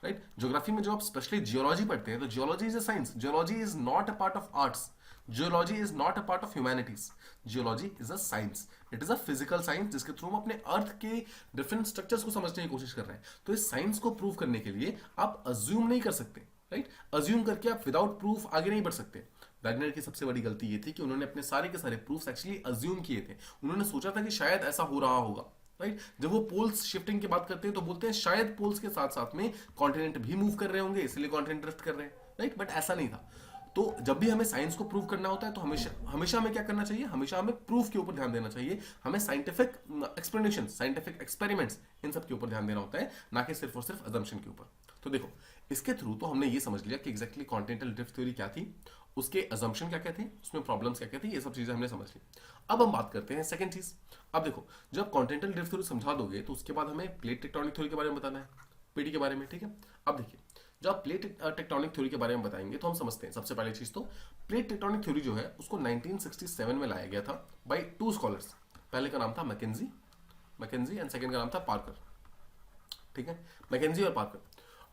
राइट। ज्योग्राफी में जो आप स्पेशली जियोलॉजी पढ़ते हैं, तो geology is a science, geology is not a part of arts, geology is not a part of humanities, geology is a science, it is a physical science जिसके through हम अपने अर्थ के डिफरेंट स्ट्रक्चर्स को समझने की कोशिश कर रहे हैं। तो इस साइंस को प्रूव करने के लिए आप अज्यूम नहीं कर सकते, राइट। अज्यूम करके आप विदाउट प्रूफ आगे नहीं बढ़ सकते। वैगनर की सबसे बड़ी गलती ये थी कि उन्होंने अपने सारे के सारे प्रूफ्स एक्चुअली अज्यूम किए थे। उन्होंने सोचा था कि शायद ऐसा हो रहा होगा, राइट। जब वो पोल्स शिफ्टिंग की बात करते हैं तो बोलते हैं शायद पोल्स के साथ साथ में कॉन्टिनेंट भी मूव कर रहे होंगे, इसलिए कॉन्टिनेंट ड्रिफ्ट कर रहे हैं, राइट। बट ऐसा नहीं था। तो जब भी हमें साइंस को प्रूव करना होता है तो हमेशा हमेशा हमें क्या करना चाहिए? हमेशा हमें प्रूफ के ऊपर ध्यान देना चाहिए, हमें साइंटिफिक एक्सप्लेनेशन, साइंटिफिक एक्सपेरिमेंट्स, इन सब के ऊपर ध्यान देना होता है, ना कि सिर्फ और सिर्फ अजम्पशन के ऊपर। तो देखो, इसके थ्रू तो हमने ये समझ लिया कि एग्जैक्टली कॉन्टिनेंटल ड्रिफ्ट थ्योरी क्या थी, उसके अजम्पशन क्या क्या थे, उसमें प्रॉब्लम्स क्या क्या थी, ये सब चीजें हमने समझ ली। अब हम बात करते हैं सेकंड चीज। अब देखो, जब कॉन्टिनेंटल ड्रिफ्ट थ्योरी समझा दोगे तो उसके बाद हमें प्लेट टेक्टोनिक थ्योरी के बारे में बताना है, पीटी के बारे में, ठीक है। अब देखिए, जब आप प्लेट टेक्टोनिक थ्योरी के बारे में बताएंगे तो हम समझते हैं सबसे पहले चीज तो प्लेट टेक्टोनिक थ्योरी जो है उसको 1967 में लाया गया था बाय टू स्कॉलर्स। पहले का नाम था मैकेंजी एंड सेकंड का नाम था पार्कर, ठीक है, मैकेंजी और पार्कर।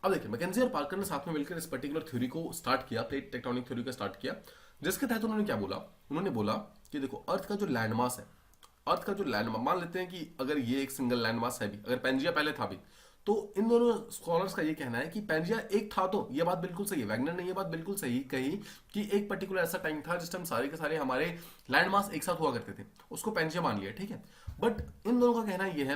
अब देखिए, मैकेंजी और पार्कर ने साथ में मिलकर इस पर्टिकुलर थ्योरी को स्टार्ट किया, प्लेट टेक्टोनिक थ्योरी का स्टार्ट किया, जिसके तहत उन्होंने क्या बोला? उन्होंने बोला कि देखो, अर्थ का जो लैंडमास है, अर्थ का जो लैंड, मान लेते हैं कि अगर ये एक सिंगल लैंडमास है भी, अगर पेंजिया पहले था भी, तो इन दोनों स्कॉलर्स का ये कहना है कि पेंजिया एक था, तो ये बात बिल्कुल सही है, वैगनर ने ये बात बिल्कुल सही कही कि एक पर्टिकुलर ऐसा टाइम था जिस टाइम सारे के सारे हमारे लैंडमास एक साथ हुआ करते थे, उसको पेंजिया मान लिया, ठीक है। बट इन दोनों का कहना ये है,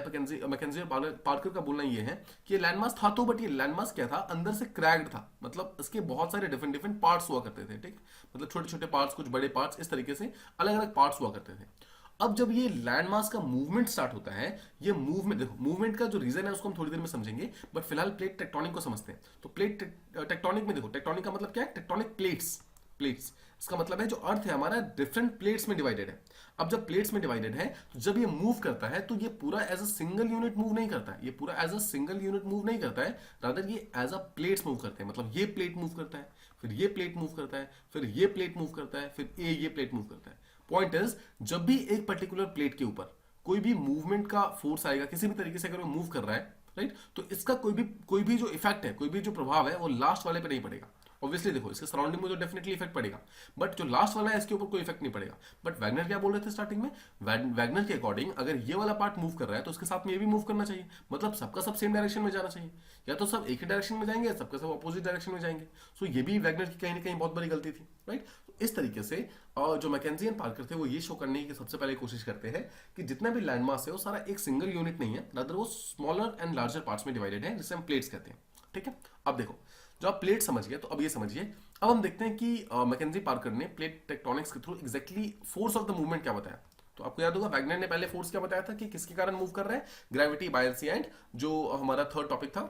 मैकेंजी और पार्कर का बोलना ये है कि ये लैंडमास था तो, बट ये लैंडमास क्या था? अंदर से क्रैक्ड था, मतलब इसके बहुत सारे डिफरेंट डिफरेंट पार्ट्स हुआ करते थे, ठीक है, मतलब छोटे छोटे पार्ट्स, कुछ बड़े पार्ट्स, इस तरीके से अलग अलग पार्ट्स हुआ करते थे। अब जब ये लैंडमास का मूवमेंट स्टार्ट होता है, ये मूवमेंट, देखो मूवमेंट का जो रीजन है उसको हम थोड़ी देर में समझेंगे, बट फिलहाल प्लेट टेक्टोनिक को समझते हैं। तो प्लेट टेक्टोनिक में देखो, टेक्टोनिक का मतलब क्या है? टेक्टोनिक प्लेट्स, प्लेट्स, इसका मतलब है जो अर्थ है हमारा डिफरेंट प्लेट्स में डिवाइडेड है। अब जब प्लेट्स में डिवाइडेड है तो जब ये मूव करता है तो ये पूरा as a single unit move नहीं करता है, ये पूरा as a single unit move नहीं करता है, रादर ये एज अ प्लेट्स मूव करते हैं। मतलब ये प्लेट मूव करता है, फिर ये प्लेट मूव करता है, फिर ये प्लेट मूव करता है, फिर ये प्लेट मूव करता है। पॉइंट इज, जब भी एक पर्टिकुलर प्लेट के ऊपर कोई भी मूवमेंट का फोर्स आएगा, किसी भी तरीके से अगर वो मूव कर रहा है, राइट, तो इसका कोई भी जो इफेक्ट है, कोई भी जो प्रभाव है, वो लास्ट वाले पे नहीं पड़ेगा। ऑब्वियसली देखो, इसके सराउंडिंग में तो डेफिनेटली इफेक्ट पड़ेगा, बट जो लास्ट वाला है इसके ऊपर कोई इफेक्ट नहीं पड़ेगा। बट वैगनर क्या बोल रहे थे स्टार्टिंग में? वैगनर के अकॉर्डिंग अगर ये वाला पार्ट मूव कर रहा है तो उसके साथ में ये भी मूव करना चाहिए, मतलब सबका सब सेम डायरेक्शन में जाना चाहिए, या तो सब एक ही डायरेक्शन में जाएंगे, सबका सब अपोजिट डायरेक्शन में जाएंगे। सो ये भी वैगनर की कहीं ना कहीं बहुत बड़ी गलती थी, राइट। इस तरीके से जो मैकेंजी एंड पार्कर थे वो ये शो करने की सबसे पहले कोशिश करते हैं कि जितना भी लैंडमास है वो सारा एक सिंगल यूनिट नहीं है, रादर वो स्मॉलर एंड लार्जर पार्ट्स में डिवाइडेड है, जिसे हम प्लेट्स कहते हैं, ठीक है। अब देखो, जब आप प्लेट समझ गए तो अब ये समझिए, अब हम देखते हैं कि मैकेंजी पार्कर ने प्लेट टेक्टोनिक्स के through exactly force of the movement क्या बताया। तो आपको याद होगा, वैगनर ने पहले फोर्स क्या बताया था कि किसके कारण मूव कर रहे हैं? ग्रेविटी, बायंसी एंड जो हमारा थर्ड टॉपिक था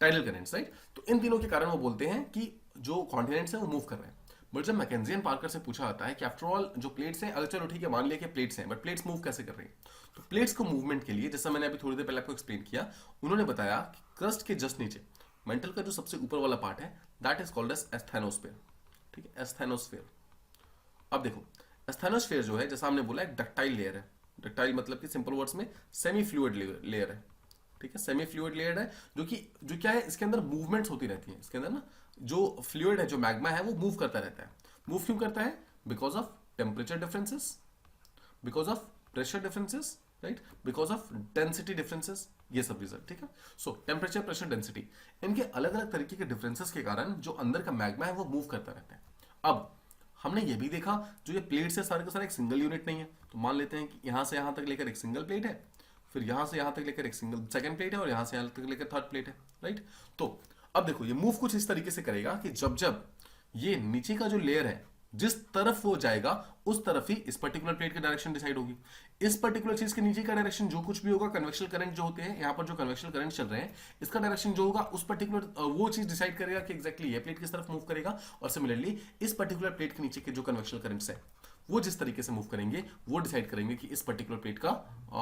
टाइडल करंट्स, राइट। तो इन तीनों के कारण वो बोलते हैं कि जो कॉन्टिनेंट्स हैं वो मूव कर रहे हैं। बट जब मैकेंजी एंड पार्कर से पूछा जाता है कि आफ्टर ऑल जो प्लेट्स हैं, अगर चलो ठीक है मान लिया कि प्लेट्स हैं, बट प्लेट्स मूव कैसे कर रही हैं, तो प्लेट्स को मूवमेंट के लिए, जैसा मैंने अभी थोड़ी देर पहले आपको एक्सप्लेन किया, उन्होंने बताया कि क्रस्ट के जस्ट नीचे मेंटल का जो सबसे ऊपर वाला पार्ट है, that is called as asthenosphere, ठीक है, एस्थेनोस्फीयर। अब देखो, एस्थेनोस्फीयर जो है, जैसा हमने बोला, एक डक्टाइल लेयर है। डक्टाइल मतलब कि सिंपल वर्ड्स में सेमी फ्लूइड लेयर है, ठीक है, सेमी फ्लूइड लेयर है, जो क्या है, इसके अंदर मूवमेंट्स होती रहती है। इसके अंदर ना जो फ्लूइड है, जो मैग्मा है, वो मूव करता रहता है। मूव क्यों करता है? Because of temperature differences, because of pressure differences, right, because of density differences, ये सब रीजन, ठीक है। सो टेम्परेचर, प्रेशर, डेंसिटी, इनके अलग अलग तरीके के डिफरेंसेस के कारण जो अंदर का मैग्मा है वो मूव करता रहता है। अब हमने ये भी देखा, जो ये प्लेट्स है सारे का सारा एक सिंगल यूनिट नहीं है। तो मान लेते हैं कि यहां से यहां तक लेकर एक सिंगल प्लेट है, फिर यहां से यहां तक लेकर एक सिंगल सेकंड प्लेट है, और यहां से यहां तक लेकर थर्ड प्लेट है, राइट। तो अब देखो, ये मूव कुछ इस तरीके से करेगा कि जब जब ये नीचे का जो लेयर है, जिस तरफ वो जाएगा उस तरफ ही इस पर्टिकुलर प्लेट की डायरेक्शन डिसाइड होगी। इस पर्टिकुलर चीज के नीचे का डायरेक्शन जो कुछ भी होगा, कन्वेक्शनल करंट जो होते हैं, यहाँ पर जो कन्वेक्शनल करंट चल रहे हैं, इसका डायरेक्शन जो होगा उस पर्टिकुलर वो चीज डिसाइड करेगा कि एग्जैक्टली ये प्लेट किस तरफ मूव करेगा। और सिमिलरली इस पर्टिकुलर प्लेट के नीचे के जो कन्वेक्शनल करंट्स है वो जिस तरीके से मूव करेंगे वो डिसाइड करेंगे कि इस पर्टिकुलर प्लेट का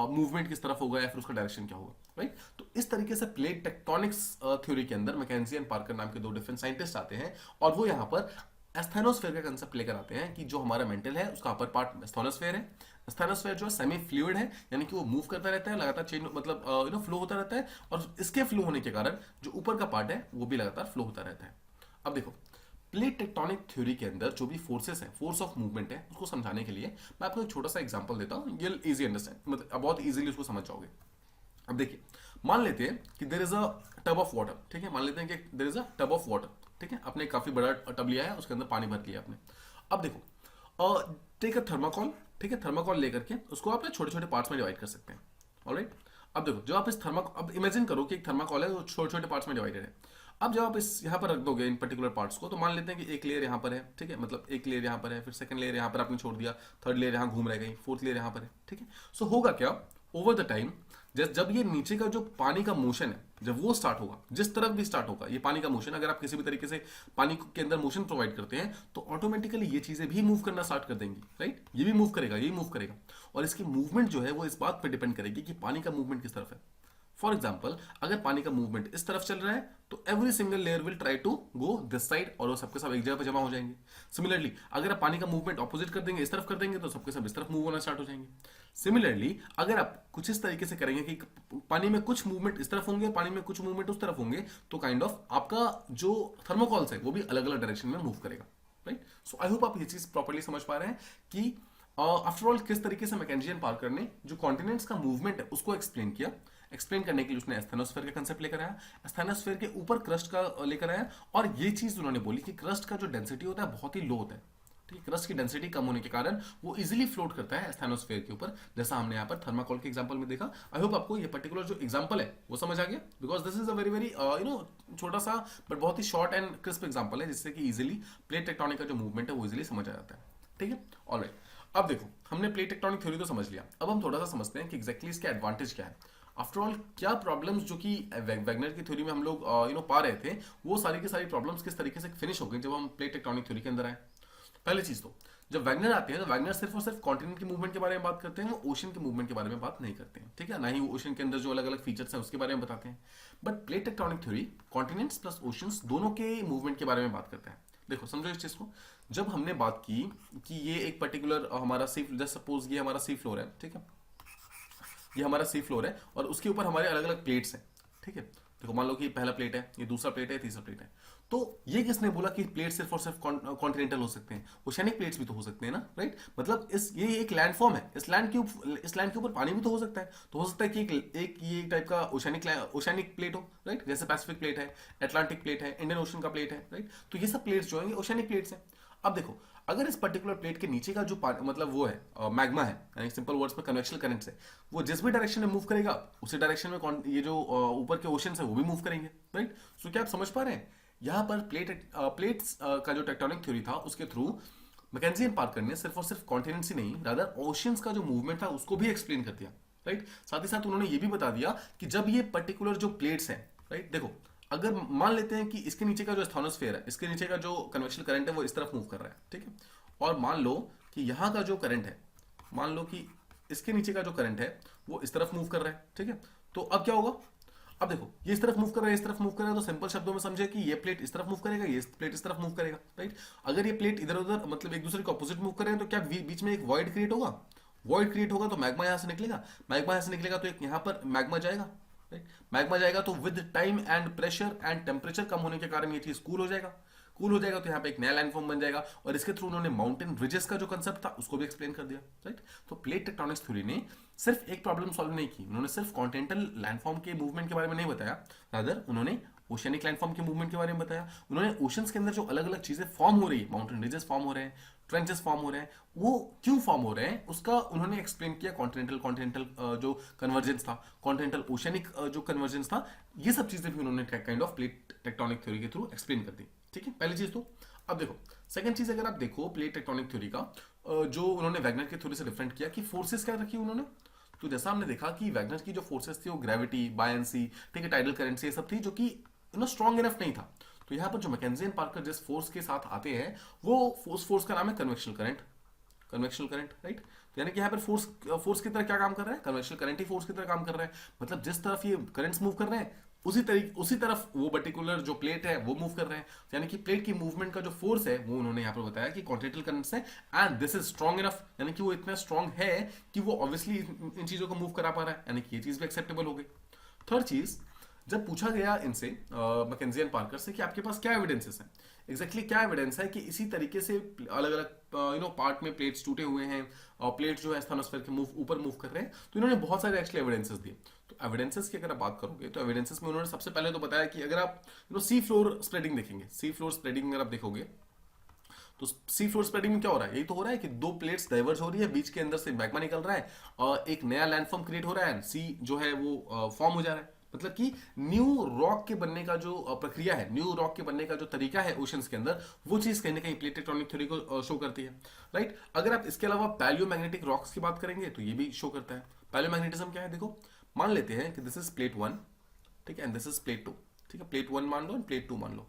मूवमेंट किस तरफ होगा या फिर उसका डायरेक्शन क्या होगा, राइट। तो इस तरीके से प्लेट टेक्टोनिक्स थ्योरी के अंदर मैकेंजी एंड पार्कर नाम के दो डिफरेंट साइंटिस्ट आते हैं और वो यहाँ पर एस्थेनोस्फेयर का कंसेप्ट लेकर आते हैं कि जो हमारा मेंटल है उसका अपर पार्ट एस्थेनोस्फेयर है। एस्थेनोस्फेयर जो सेमी फ्लूइड है, यानी कि वो मूव करता रहता है, लगातार चेंज मतलब फ्लो होता रहता है, और इसके फ्लो होने के कारण जो ऊपर का पार्ट है वो भी लगातार फ्लो होता रहता है। अब देखो, प्लेट टेक्टोनिक थ्योरी के अंदर जो भी फोर्सेस हैं, फोर्स ऑफ मूवमेंट है, उसको समझाने के लिए मैं आपको एक छोटा सा एग्जांपल देता हूँ, ये इजी अंडरस्टैंड, मतलब बहुत इजीली उसको समझ जाओगे। अब देखिए, मान लेते हैं कि there is a tub of water, ठीक है, मान लेते हैं कि there is a tub of water, ठीक है, आपने काफी बड़ा टब लिया है, उसके अंदर पानी भर लिया आपने। अब देखो, टेक अ थर्माकोल, ठीक है, थर्माकोल लेकर के उसको आप छोटे छोटे पार्ट्स में डिवाइड कर सकते हैं, ऑलराइट। अब देखो, जब आप इस अब इमेजिन करो कि एक थर्माकोल है वो छोटे छोटे पार्ट्स में डिवाइडेड है। अब जब आप इस यहाँ पर रख दोगे इन पर्टिकुलर पार्ट्स को, तो मान लेते हैं कि एक लेयर यहाँ पर है, ठीक है, मतलब एक लेयर यहाँ पर है, फिर सेकंड लेयर यहाँ पर आपने छोड़ दिया, थर्ड लेयर यहाँ घूम रह गई, फोर्थ लेयर यहाँ पर है, ठीक है। सो होगा क्या, ओवर द टाइम जब ये नीचे का जो पानी का मोशन है, जब वो स्टार्ट होगा, जिस तरफ भी स्टार्ट होगा ये पानी का मोशन, अगर आप किसी भी तरीके से पानी के अंदर मोशन प्रोवाइड करते हैं तो ऑटोमेटिकली ये चीजें भी मूव करना स्टार्ट कर देंगी, राइट। ये भी मूव करेगा, ये मूव करेगा, और इसकी मूवमेंट जो है वो इस बात पर डिपेंड करेगी कि पानी का मूवमेंट किस तरफ है। फॉर एग्जाम्पल, अगर पानी का मूवमेंट इस तरफ चल रहा है तो every single layer will try to go this side, और वो सबके सब एक जगह पे जमा हो जाएंगे। सिमिलरली अगर आप पानी का मूवमेंट ऑपोजिट कर देंगे, इस तरफ कर देंगे, तो सबके सब इस तरफ मूव होना स्टार्ट हो जाएंगे। सिमिलरली अगर आप कुछ इस तरीके से करेंगे कि पानी में कुछ मूवमेंट इस तरफ होंगे, पानी में कुछ मूवमेंट उस तरफ होंगे, तो काइंड ऑफ आपका जो थर्मोकॉल्स है वो भी अलग अलग डायरेक्शन में मूव करेगा, राइट। सो आई होप आप ये चीज प्रॉपर्ली समझ पा रहे हैं कि आफ्टर ऑल किस तरीके से मैकेंजी एंड पार्कर ने जो कॉन्टिनेंट्स का मूवमेंट है उसको एक्सप्लेन किया। एक्सप्लेन करने के लिए उसने एस्थेनोस्फेयर का कंसेप्ट लेकर आया, एस्थेनोस्फेयर के ऊपर क्रस्ट का लेकर आया, और ये चीज उन्होंने बोली कि क्रस्ट का जो डेंसिटी होता है बहुत ही लो होता है, ठीक है, क्रस्ट की डेंसिटी कम होने के कारण वो इजीली फ्लोट करता है एस्थेनोस्फेयर के ऊपर, जैसा हमने यहाँ पर थर्माकोल के एग्जांपल में देखा। आई होप आपको ये पर्टिकुलर जो एग्जांपल है वो समझ आ गया, because this is a very very छोटा सा बट बहुत ही शॉर्ट एंड क्रिस्प एग्जांपल है, जिससे कि इजीली प्लेट टेक्टोनिक का जो मूवमेंट है वो इजीली समझ आ जाता है, ठीक है। ऑलराइट, अब देखो, हमने प्लेट टेक्टोनिक थ्योरी तो समझ लिया, अब हम थोड़ा सा समझते हैं कि एग्जैक्टली इसके एडवांटेज क्या है। आफ्टर ऑल क्या प्रॉब्लम्स जो कि वैगनर की थ्योरी में हम लोग पा रहे थे, वो सारी की सारी प्रॉब्लम्स किस तरीके से फिनिश हो गई जब हम प्लेट टेक्टोनिक थ्योरी के अंदर आए। पहली चीज, तो जब वैगनर आते हैं तो वैगनर सिर्फ और सिर्फ कॉन्टिनेंट के मूवमेंट के बारे में बात करते हैं, वो ओशन के मूवमेंट के बारे में बात नहीं करते हैं, ठीक है, ना ही वो ओशन के अंदर जो अलग अलग फीचर्स हैं उसके बारे में बताते हैं। But plate tectonic theory continents plus oceans दोनों के मूवमेंट के बारे में बात करता है। देखो समझो इस चीज को, जब हमने बात की कि ये एक पर्टिकुलर हमारा सी, जस्ट सपोज ये हमारा सी फ्लोर है, ठीक है, ये हमारा सी फ्लोर है और उसके ऊपर हमारे अलग अलग प्लेट्स हैं, ठीक है। देखो मान लो कि पहला प्लेट है, ये दूसरा प्लेट है, तीसरा प्लेट है, तो ये किसने बोला कि प्लेट सिर्फ और सिर्फ कॉन्टिनेंटल हो सकते हैं, ओशनिक प्लेट्स भी तो हो सकते हैं ना, राइट। मतलब ये एक लैंडफॉर्म है, इस लैंड के ऊपर पानी भी तो हो सकता है, तो हो सकता है कि एक ये टाइप का ओशनिक प्लेट हो, राइट, जैसे पैसिफिक प्लेट है, अटलांटिक प्लेट है, इंडियन ओशन का प्लेट है, राइट। तो ये सब प्लेट्स जो है ओशनिक प्लेट्स हैं। अब देखो, अगर इस पर्टिकुलर प्लेट के नीचे का जो मतलब वो है मैग्मा है, यानी सिंपल वर्ड्स में कन्वेक्शनल करंट्स है, वो जिस भी डायरेक्शन में मूव करेगा उसी डायरेक्शन में ये जो ऊपर के ओशन है वो भी मूव करेंगे, राइट। सो क्या आप समझ पा रहे हैं, यहाँ पर प्लेट्स का जो टेक्टोनिक थ्योरी था उसके थ्रू मैकेंजी एंड पार्कर ने सिर्फ और सिर्फ कॉन्टिनेंट्स ही नहीं, रादर ओशंस का जो मूवमेंट था उसको भी एक्सप्लेन कर दिया, राइट। साथ ही साथ उन्होंने ये भी बता दिया कि जब ये पर्टिकुलर जो प्लेट्स हैं, राइट, देखो अगर मान लेते हैं कि इसके नीचे का जो एस्थेनोस्फेयर है, इसके नीचे का जो कन्वेक्शनल करंट है वो इस तरफ मूव कर रहा है, ठीक है, और मान लो कि यहाँ का जो करंट है, मान लो कि इसके नीचे का जो करंट है वो इस तरफ मूव कर रहा है, ठीक है। तो अब क्या होगा, अब देखो ये इस तरफ मूव कर रहा है, इस तरफ मूव कर रहा है, तो सिंपल शब्दों में समझे कि ये प्लेट इस तरफ मूव करेगा, ये प्लेट इस तरफ मूव करेगा, राइट। अगर ये प्लेट इधर उधर मतलब एक दूसरे के ऑपोजिट मूव कर रहे हैं तो क्या बीच में एक वॉइड क्रिएट होगा, वॉइड क्रिएट होगा तो मैग्मा यहाँ से निकलेगा, मैग्मा यहाँ से निकलेगा तो एक यहाँ पर मैग्मा जाएगा, राइट। मैग्मा जाएगा तो with time and pressure and temperature कम होने के कारण ये चीज कूल हो जाएगा, कूल हो जाएगा तो यहाँ पे एक नया लैंडफॉर्म बन जाएगा, और इसके थ्रू उन्होंने माउंटेन रिजेस का जो कंसेप्ट था उसको भी एक्सप्लेन कर दिया, राइट। तो प्लेट टेक्टोनिक्स थ्योरी ने सिर्फ एक प्रॉब्लम सॉल्व नहीं की, उन्होंने सिर्फ कॉन्टिनेंटल लैंडफॉर्म के मूवमेंट के बारे में नहीं बताया, रादर उन्होंने ओशनिक लैंडफॉर्म के मूवमेंट के बारे में बताया। उन्होंने ओशंस के अंदर जो अलग अलग चीजें फॉर्म हो रही है, माउंटेन रिजेस फॉर्म हो रहे हैं, ट्रेंचेस फॉर्म हो रहे हैं, वो क्यों फॉर्म हो रहे हैं उसका उन्होंने एक्सप्लेन किया। कॉन्टिनेंटल जो कन्वर्जेंस था, कॉन्टिनेंटल ओशनिक जो कन्वर्जेंस था, ये सब चीजें भी उन्होंने kind of plate tectonic theory के थ्रू एक्सप्लेन कर दी, ठीक है, पहली चीज तो। अब देखो सेकंड चीज, अगर आप देखो प्लेट टेक्टोनिक थ्योरी का जो उन्होंने वैगनर की थ्योरी से डिफरेंट किया कि फोर्सेस क्या रखी उन्होंने। तो जैसा हमने देखा कि वैगनर की जो फोर्सेस थी वो ग्रेविटी, बायंसी, ठीक है, टाइडल करंट, ये सब थी जो कि स्ट्रॉन्ग इनफ नहीं था। तो यहाँ पर जो मैकेंजी एंड पार्कर जिस फोर्स के साथ आते हैं वो फोर्स का नाम है convectional current. Convectional current, right. तो यानी कि यहाँ पर फोर्स की तरह क्या काम कर रहा है, कन्वेक्शनल करंट ही फोर्स की तरह काम कर रहा है। मतलब जिस तरफ ये करंट्स मूव कर रहे हैं उसी तरफ वो पर्टिकुलर जो प्लेट है वो मूव कर रहे हैं। तो यानी कि प्लेट की मूवमेंट का जो फोर्स है वो उन्होंने यहाँ पर बताया कि कॉन्टिनेंटल करंट्स है and this is strong enough, यानी कि वो इतना स्ट्रॉन्ग है कि वो ऑब्वियसली इन चीजों को मूव करा पा रहा है, यानी कि ये चीज भी एक्सेप्टेबल हो गई। थर्ड चीज, जब पूछा गया इनसे मैकेंजी एंड पार्कर से कि आपके पास क्या एविडेंसेस है, एग्जैक्टली क्या एविडेंस है कि इसी तरीके से अलग अलग पार्ट में प्लेट्स टूटे हुए हैं और प्लेट जो है स्थानोस्फीयर के ऊपर मूव कर रहे हैं। तो इन्होंने बहुत सारे एक्चुअली एविडेंसेस दिए। तो एविडेंसेस की अगर आप बात करोगे तो एविडेंसेस में उन्होंने सबसे पहले तो बताया कि अगर आप सी फ्लोर स्प्रेडिंग देखेंगे, सी फ्लोर स्प्रेडिंग अगर आप देखोगे तो सी फ्लोर स्प्रेडिंग में क्या हो रहा है, यही तो हो रहा है कि दो प्लेट्स डाइवर्ज हो रही है, बीच के अंदर से मैग्मा निकल रहा है और एक नया लैंडफॉर्म क्रिएट हो रहा है, सी जो है वो फॉर्म हो जा रहा है। मतलब कि न्यू रॉक के बनने का जो प्रक्रिया है, न्यू रॉक के बनने का जो तरीका है ओशंस के अंदर, वो चीज कहीं ना कहीं प्लेट टेक्टोनिक थ्योरी को शो करती है, राइट। अगर आप इसके अलावा पैलियोमैग्नेटिक रॉक्स की बात करेंगे तो ये भी शो करता है। पैलियोमैग्नेटिज्म क्या है, देखो मान लेते हैं कि दिस इज प्लेट 1, ठीक है, एंड दिस इज प्लेट 2, ठीक है। प्लेट 1 मान लो एंड प्लेट 2 मान लो,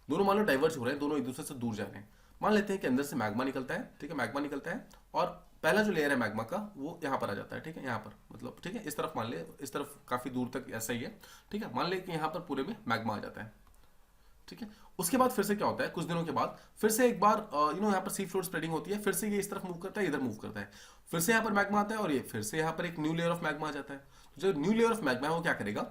दोनों मान लो डाइवर्ज हो रहे हैं, दोनों एक दूसरे से दूर जा रहे हैं। मान लेते हैं कि अंदर से मैग्मा निकलता है, ठीक है, मैग्मा निकलता है और पहला जो लेयर है मैग्मा का वो यहाँ पर आ जाता है, ठीक है, यहाँ पर मतलब, ठीक है, इस तरफ मान ले, इस तरफ काफी दूर तक ऐसा ही है, ठीक है। मान ले कि यहाँ पर पूरे में मैग्मा आ जाता है, ठीक है। उसके बाद फिर से क्या होता है, कुछ दिनों के बाद फिर से एक बार यहाँ पर सी फ्लोर स्प्रेडिंग होती है, फिर से ये इस तरफ मूव करता है, इधर मूव करता है, फिर से यहाँ पर मैग्मा आता है और ये फिर से यहाँ पर एक न्यू लेयर ऑफ मैग्मा आ जाता है। तो जो न्यू लेयर ऑफ मैग्मा है वो क्या करेगा,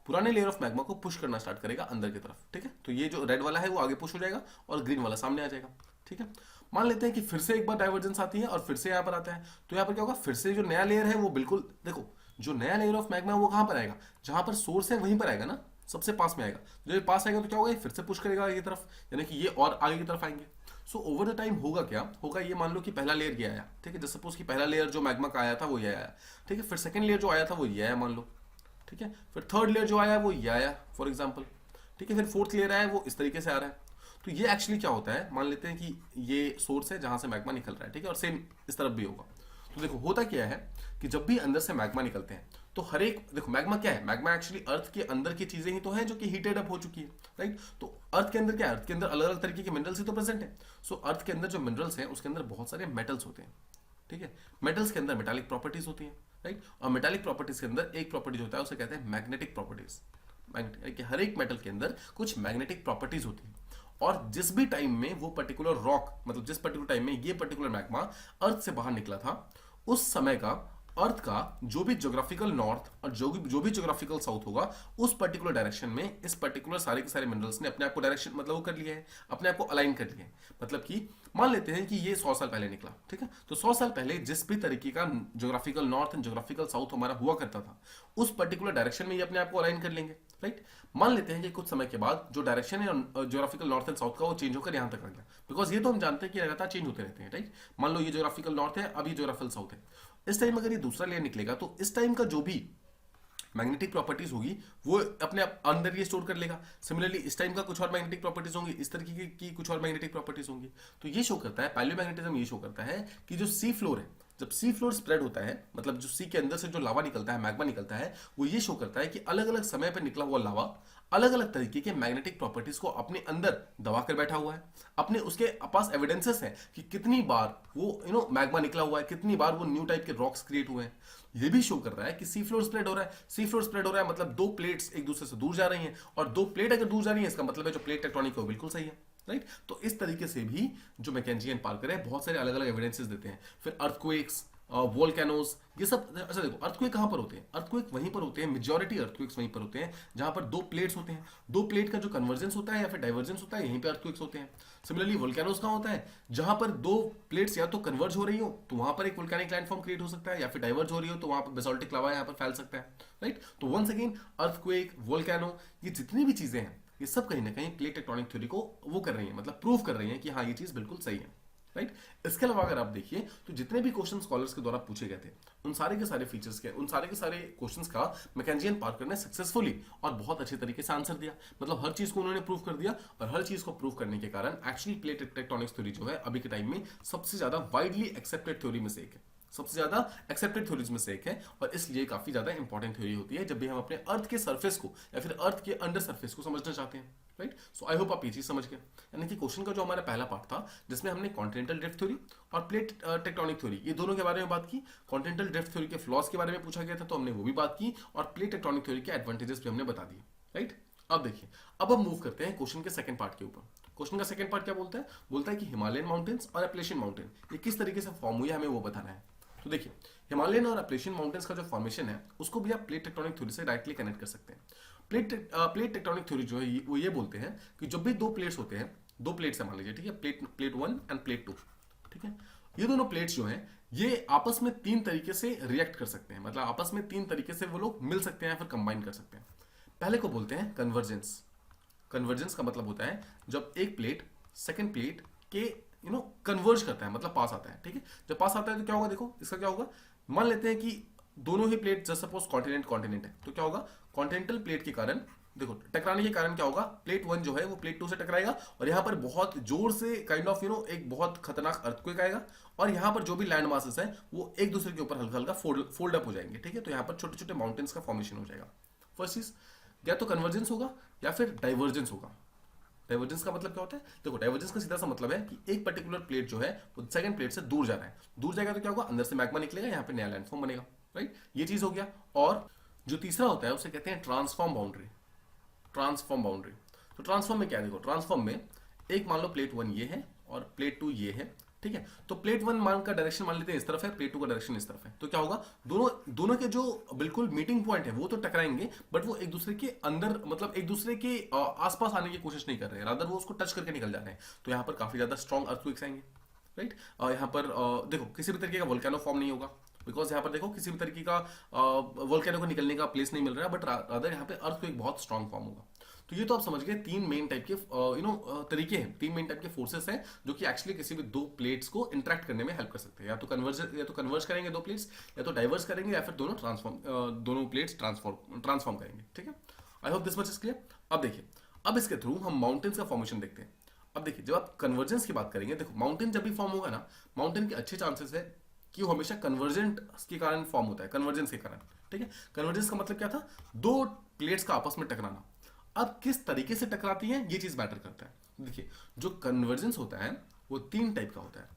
पुराने लेयर ऑफ मैग्मा को पुश करना स्टार्ट करेगा अंदर की तरफ, ठीक है। तो ये जो रेड वाला है वो आगे पुश हो जाएगा और ग्रीन वाला सामने आ जाएगा, ठीक है। मान लेते हैं कि फिर से एक बार डाइवर्जेंस आती है और फिर से यहाँ पर आता है, तो यहाँ पर क्या होगा, फिर से जो नया लेयर है वो बिल्कुल, देखो जो नया लेयर ऑफ मैग्मा है वो कहाँ पर आएगा, जहां पर सोर्स है वहीं पर आएगा ना, सबसे पास में आएगा। जब ये पास आएगा तो क्या होगा, फिर से पुश करेगा आगे की तरफ, यानी कि ये और आगे की तरफ आएंगे। सो ओवर द टाइम होगा क्या होगा, ये मान लो कि पहला लेयर ये आया, ठीक है, जस्ट सपोज कि पहला लेयर जो मैग्मा का आया था वो ये आया, ठीक है। फिर सेकंड लेयर जो आया था वो ये आया मान लो, ठीक है। फिर थर्ड लेयर जो आया वो ये आया फॉर एग्जांपल, ठीक है। फिर फोर्थ लेयर आया वो इस तरीके से आ रहा है। तो ये एक्चुअली क्या होता है, मान लेते हैं कि ये सोर्स है जहां से मैग्मा निकल रहा है, ठीक है, और सेम इस तरफ भी होगा। तो देखो होता क्या है कि जब भी अंदर से मैग्मा निकलते हैं तो हर एक, देखो मैग्मा क्या है, मैग्मा एक्चुअली अर्थ के अंदर की चीजें ही तो है जो कि हीटेड अप हो चुकी है, राइट। तो अर्थ के अंदर क्या है, अर्थ के अंदर अलग अलग तरीके के मिनरल्स ही तो प्रेजेंट है। सो अर्थ के अंदर जो मिनरल्स हैं उसके अंदर बहुत सारे मेटल्स होते हैं, ठीक है। मेटल्स के अंदर मेटालिक प्रॉपर्टीज होती हैं, राइट। और मेटालिक प्रॉपर्टीज के अंदर एक प्रॉपर्टी होता है उसे कहते हैं मैग्नेटिक प्रॉपर्टीज। हर एक मेटल के अंदर कुछ मैग्नेटिक प्रॉपर्टीज होती हैं और जिस भी टाइम में वो पर्टिकुलर रॉक, मतलब जिस पर्टिकुलर टाइम में ये पर्टिकुलर मैग्मा अर्थ से बाहर निकला था, उस समय का अर्थ का जो भी ज्योग्राफिकल नॉर्थ और जो भी ज्योग्राफिकल साउथ होगा उस पर्टिकुलर डायरेक्शन में इस पर्टिकुलर सारे के सारे मिनरल्स ने अपने आप को डायरेक्शन, मतलब वो कर लिया है, अपने आप को अलाइन कर लिया है। मतलब कि मान लेते हैं कि ये 100 साल पहले निकला, ठीक है। तो 100 साल पहले जिस भी तरीके का geographical north and geographical south हमारा हुआ करता था उस पर्टिकुलर डायरेक्शन में ये अपने आप को अलाइन कर लेंगे, राइट। मान लेते हैं कि कुछ समय के बाद जो डायरेक्शन है ज्योग्राफिकल नॉर्थ एंड साउथ का वो चेंज होकर यहां तक आ गया, बिकॉज ये तो हम जानते हैं कि लगातार चेंज होते रहते हैं, राइट। मान लो ये ज्योग्राफिकल नॉर्थ है, अब ये ज्योग्राफिकल साउथ है। इस टाइम अगर ये दूसरा लेयर निकलेगा तो इस टाइम का जो भी मैग्नेटिक प्रॉपर्टीज होगी वो अपने आप अंदर ये स्टोर कर लेगा। सिमिलरली इस टाइम का कुछ और मैग्नेटिक प्रॉपर्टीज होंगी, इस तरीके की कुछ और मैग्नेटिक प्रॉपर्टीज होंगी। तो ये शो करता है, पैलियोमैग्नेटिज्म ये शो करता है कि जो सी फ्लोर है, जब सी फ्लोर स्प्रेड होता है, मतलब जो सी के अंदर से जो लावा निकलता है, मैग्मा निकलता है, वो ये शो करता है कि अलग अलग समय पर निकला हुआ लावा अलग अलग तरीके के मैग्नेटिक प्रॉपर्टीज को अपने अंदर दबा कर बैठा हुआ है। अपने उसके पास एविडेंसेस है कि कितनी बार वो मैग्मा निकला हुआ है, कितनी बार वो न्यू टाइप के रॉक्स क्रिएट हुए हैं। ये भी शो कर रहा है कि सी फ्लोर स्प्रेड हो रहा है। सी फ्लोर स्प्रेड हो रहा है मतलब दो प्लेट्स एक दूसरे से दूर जा रही हैं, और दो प्लेट अगर दूर जा रही है इसका मतलब है जो प्लेट टेक्टोनिक है वो बिल्कुल सही है, राइट। तो इस तरीके से भी जो मैकेंजी एंड पार्कर है बहुत सारे अलग अलग एविडेंसेस देते हैं। फिर अर्थक्वेक्स, वोल्केनोज, ये सब। अच्छा देखो अर्थक्वेक कहां पर होते हैं, अर्थक्वेक वहीं पर होते हैं, मेजॉरिटी अर्थक्वेक्स वहीं पर होते हैं जहां पर दो प्लेट्स होते हैं, दो प्लेट का जो कन्वर्जेंस होता है या फिर डाइवर्जेंस होता है, यहीं पे अर्थक्वेक्स होते हैं। सिमिलरली वोल्केनोज कहां होता है, जहां पर दो प्लेट्स या तो कन्वर्ज हो रही हो तो वहां पर एक वोल्केनिक लैंडफॉर्म क्रिएट हो सकता है, या फिर डाइवर्ज हो रही हो तो वहां पर बेसाल्टिक लावा यहां पर फैल सकता है, राइट। तो वंस अगेन अर्थक्वेक, वोल्केनो, ये जितनी भी चीजें हैं ये सब कहीं ना कहीं प्लेट टेक्टोनिक थ्योरी को वो कर रही है, मतलब प्रूव कर रही है कि हाँ ये चीज बिल्कुल सही है, राइट। इसके अलावा अगर आप देखिए तो जितने भी क्वेश्चन स्कॉलर्स के द्वारा पूछे गए थे उन सारे के सारे फीचर्स के, उन सारे के सारे क्वेश्चंस का मैकेंजियन पार्कर ने सक्सेसफुली और बहुत अच्छे तरीके से आंसर दिया। मतलब हर चीज को उन्होंने प्रूव कर दिया, और हर चीज को प्रूव करने के कारण एक्चुअली प्लेट टेक्टोनिक्स थ्योरी जो है अभी के टाइम में सबसे ज्यादा वाइडली एक्सेप्टेड थ्योरी में से एक है, सबसे ज्यादा एक्सेप्टेड थ्योरीज में से एक है, और इसलिए काफी ज्यादा इंपॉर्टेंट थ्योरी होती है जब भी हम अपने अर्थ के सरफेस को या फिर अर्थ के अंडर सरफेस को समझना चाहते हैं। राइट, सो आई होप आप ये चीज समझ गए। यानी कि क्वेश्चन का जो हमारा पहला पार्ट था जिसमें हमने कॉन्टिनेंटल ड्रिफ्ट थ्योरी और प्लेट टेक्टोनिक थ्योरी ये दोनों के बारे में बात की। कॉन्टिनेंटल ड्रिफ्ट थ्योरी के फ्लॉज के बारे में पूछा गया था तो हमने वो भी बात की, और प्लेट टेक्टोनिक थ्योरी के एडवांटेजेस भी हमने बता दिए। राइट, अब देखिए, अब हम मूव करते हैं क्वेश्चन के सेकंड पार्ट के ऊपर। क्वेश्चन का सेकंड पार्ट क्या बोलता है? बोलता है कि हिमालयन माउंटेन्स और एप्लेशियन माउंटेन ये किस तरीके से फॉर्म हुई है, हमें वो बताना है। तो देखिए, हिमालयन और एप्लेशियन माउंटेन्स का जो फॉर्मेशन है उसको भी आप प्लेट टेक्टोनिक थ्योरी से डायरेक्टली कनेक्ट कर सकते हैं। प्लेट टेक्टोनिक थ्योरी जो है वो ये बोलते हैं कि जब भी दो प्लेट्स होते हैं, दो प्लेट्स है मान लीजिए, ठीक है, प्लेट 1 एंड प्लेट 2, ठीक है, ये दोनों प्लेट्स जो हैं ये आपस में तीन तरीके से रिएक्ट कर सकते हैं। मतलब आपस में तीन तरीके से वो लोग मिल सकते हैं या फिर कंबाइन कर सकते हैं। पहले को बोलते हैं कन्वर्जेंस। कन्वर्जेंस का मतलब होता है जब एक प्लेट सेकंड प्लेट के कन्वर्ज करता है, मतलब पास आता है। ठीक है, जब पास आता है तो क्या होगा, देखो इसका क्या होगा, मान लेते हैं कि दोनों ही प्लेट जस्ट सपोज कॉन्टिनेंट है, तो क्या होगा, कॉन्टिनेंटल प्लेट के कारण देखो टकराने के कारण क्या होगा, प्लेट 1 जो है वो प्लेट 2 से टकराएगा, और यहां पर बहुत जोर से काइंड ऑफ एक बहुत खतरनाक अर्थक्वेक आएगा, और यहां पर जो भी लैंड मासेस है वो एक दूसरे के ऊपर हल्का हल्का फोल्ड अप हो जाएंगे। ठीक है, तो यहां पर छोटे छोटे माउंटेन्स का फॉर्मेशन हो जाएगा। फर्स्ट चीज, या तो कन्वर्जेंस होगा या फिर डाइवर्जेंस होगा। डाइवर्जेंस का मतलब क्या होता है, देखो डाइवर्जेंस का सीधा सा मतलब है कि एक पर्टिकुलर प्लेट जो है वो सेकंड प्लेट से दूर जा रहा है, दूर जाएगा तो क्या होगा, अंदर से मैग्मा निकलेगा, यहाँ पे नया लैंडफॉर्म बनेगा। राइट, ये चीज हो गया। और जो तीसरा होता है उसे कहते हैं ट्रांसफॉर्म बाउंड्री। ट्रांसफॉर्म बाउंड्री, तो ट्रांसफॉर्म में क्या है, देखो ट्रांसफॉर्म में एक मान लो प्लेट 1 ये है और प्लेट 2 ये है। ठीक है, तो प्लेट 1 मान का डायरेक्शन मान लेते हैं इस तरफ है, प्लेट 2 का डायरेक्शन इस तरफ है, तो क्या होगा, दोनों के जो बिल्कुल मीटिंग पॉइंट है वो तो टकराएंगे, बट वो एक दूसरे के अंदर, मतलब एक दूसरे के आसपास आने की कोशिश नहीं कर रहे हैं, रादर वो उसको टच करके निकल जा रहे हैं। तो यहाँ पर काफी ज्यादा स्ट्रॉन्ग अर्थक्वेक्स आएंगे। राइट, यहाँ पर देखो किसी भी तरीके का वोल्केनो फॉर्म नहीं होगा, बिकॉज यहाँ पर देखो किसी भी तरीके का वोल्केनो को निकलने का प्लेस नहीं मिल रहा है, बट रादर यहाँ पे अर्थक्वेक बहुत स्ट्रॉन्ग फॉर्म होगा। तो ये तो आप समझ गए तीन मेन टाइप के तरीके हैं, तीन मेन टाइप के फोर्सेस हैं जो कि एक्चुअली किसी भी दो प्लेट्स को इंटरेक्ट करने में हेल्प कर सकते हैं। या तो कन्वर्ज करेंगे दो प्लेट्स, या तो डाइवर्स करेंगे, या फिर दोनों प्लेट्स ट्रांसफॉर्म करेंगे। ठीक है, I hope this much is clear. अब देखिए, अब इसके थ्रू हम माउंटेन्स का फॉर्मेशन देखते हैं। अब देखिए, जब आप कन्वर्जेंस की बात करेंगे, देखो माउंटेन जब भी फॉर्म होगा ना, माउंटेन के अच्छे चांसेस है कि वो हमेशा कन्वर्जेंट के कारण फॉर्म होता है, कन्वर्जेंस के कारण। ठीक है, कन्वर्जेंस का मतलब क्या था, दो प्लेट्स का आपस में टकराना। अब किस तरीके से टकराती हैं ये चीज मैटर करता है। देखिए, जो कन्वर्जेंस होता है वो तीन टाइप का होता है।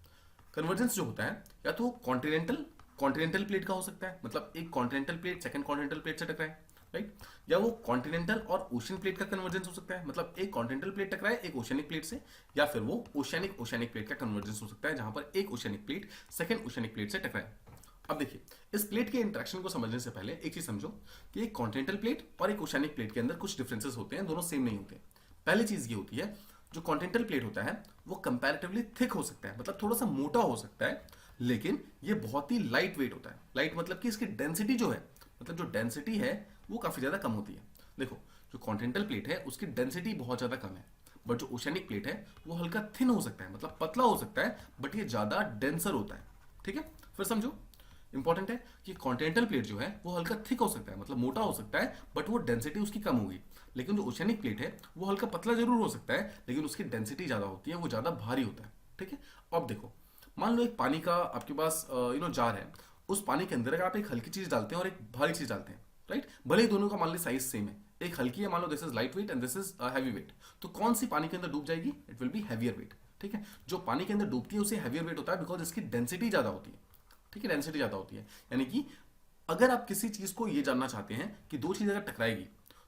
कन्वर्जेंस जो होता है या तो कॉन्टिनेंटल प्लेट का हो सकता है, मतलब एक continental plate second continental plate से टकराए, राइट, या वो कॉन्टिनेंटल और ओशियन प्लेट का कन्वर्जेंस हो सकता है, मतलब एक कॉन्टिनेंटल प्लेट टकराए एक ओशियनिक प्लेट से, या फिर वो ओशियनिक प्लेट का कन्वर्जेंस हो सकता है जहां पर एक oceanic plate second oceanic plate से टकराए। अब देखिए, इस प्लेट के इंटरेक्शन को समझने से पहले एक चीज समझो कि एक कॉन्टिनेंटल प्लेट और एक ओशियनिक प्लेट के अंदर कुछ डिफरेंसेस होते हैं, दोनों सेम नहीं होते। पहली चीज ये होती है, जो कॉन्टिनेंटल प्लेट होता है वो कंपैरेटिवली थिक हो सकता है, मतलब थोड़ा सा मोटा हो सकता है, लेकिन ये बहुत ही लाइट वेट होता है। लाइट मतलब कि इसकी डेंसिटी जो है, मतलब जो डेंसिटी है वो काफी ज्यादा कम होती है। देखो, जो कॉन्टिनेंटल प्लेट है उसकी डेंसिटी बहुत ज्यादा कम है, बट जो ओशियनिक प्लेट है वो हल्का थिन हो सकता है, मतलब पतला हो सकता है, बट ये ज्यादा डेंसर होता है। ठीक है, फिर समझो, इंपॉर्टेंट है कि कॉन्टिनेंटल प्लेट जो है वो हल्का थिक हो सकता है, मतलब मोटा हो सकता है, बट वो डेंसिटी उसकी कम होगी। लेकिन जो ओशियनिक प्लेट है वो हल्का पतला जरूर हो सकता है, लेकिन उसकी डेंसिटी ज्यादा होती है, वो ज्यादा भारी होता है। ठीक है, अब देखो, मान लो एक पानी का आपके पास जार है, उस पानी के अंदर अगर आप एक हल्की चीज डालते हैं और एक भारी चीज डालते हैं, राइट, भले ही दोनों का मान ली साइज सेम है, एक हल्की है, मान लो this is light weight and this is heavy weight, तो कौन सी पानी के अंदर डूब जाएगी, it will be heavier weight. ठीक है, जो पानी के अंदर डूबती है उसे हैवियर वेट होता है, बिकॉज इसकी डेंसिटी ज्यादा होती है। ठीक है, डेंसिटी ज्यादा होती है, यानी कि अगर आप किसी चीज को ये जानना चाहते हैं कि दो चीज अगर टकराएगी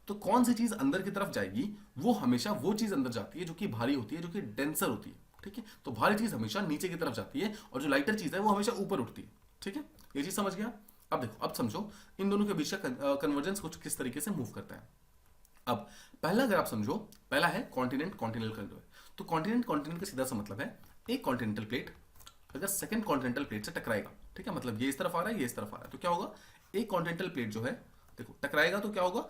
तो कौन सी चीज अंदर की तरफ जाएगी, वो हमेशा वो चीज अंदर जाती है जो कि भारी होती है, जो कि डेंसर होती है। ठीक है, तो भारी चीज हमेशा नीचे की तरफ जाती है और जो लाइटर चीज है वो हमेशा ऊपर उठती है। ठीक है, ये चीज समझ गया। अब देखो, अब समझो इन दोनों के बीच का कन्वर्जेंस कुछ किस तरीके से मूव करता है। अब पहला अगर आप समझो, पहला है कॉन्टिनेंट कॉन्टिनेंटल। तो कॉन्टिनेंट का सीधा सा मतलब है, एक कॉन्टिनेंटल प्लेट अगर सेकंड कॉन्टिनेंटल प्लेट से टकराएगा, ठीक है, मतलब ये इस तरफ आ रहा है, ये इस तरफ आ रहा है, तो क्या होगा, एक कॉन्टिनेंटल प्लेट जो है देखो टकराएगा तो क्या होगा,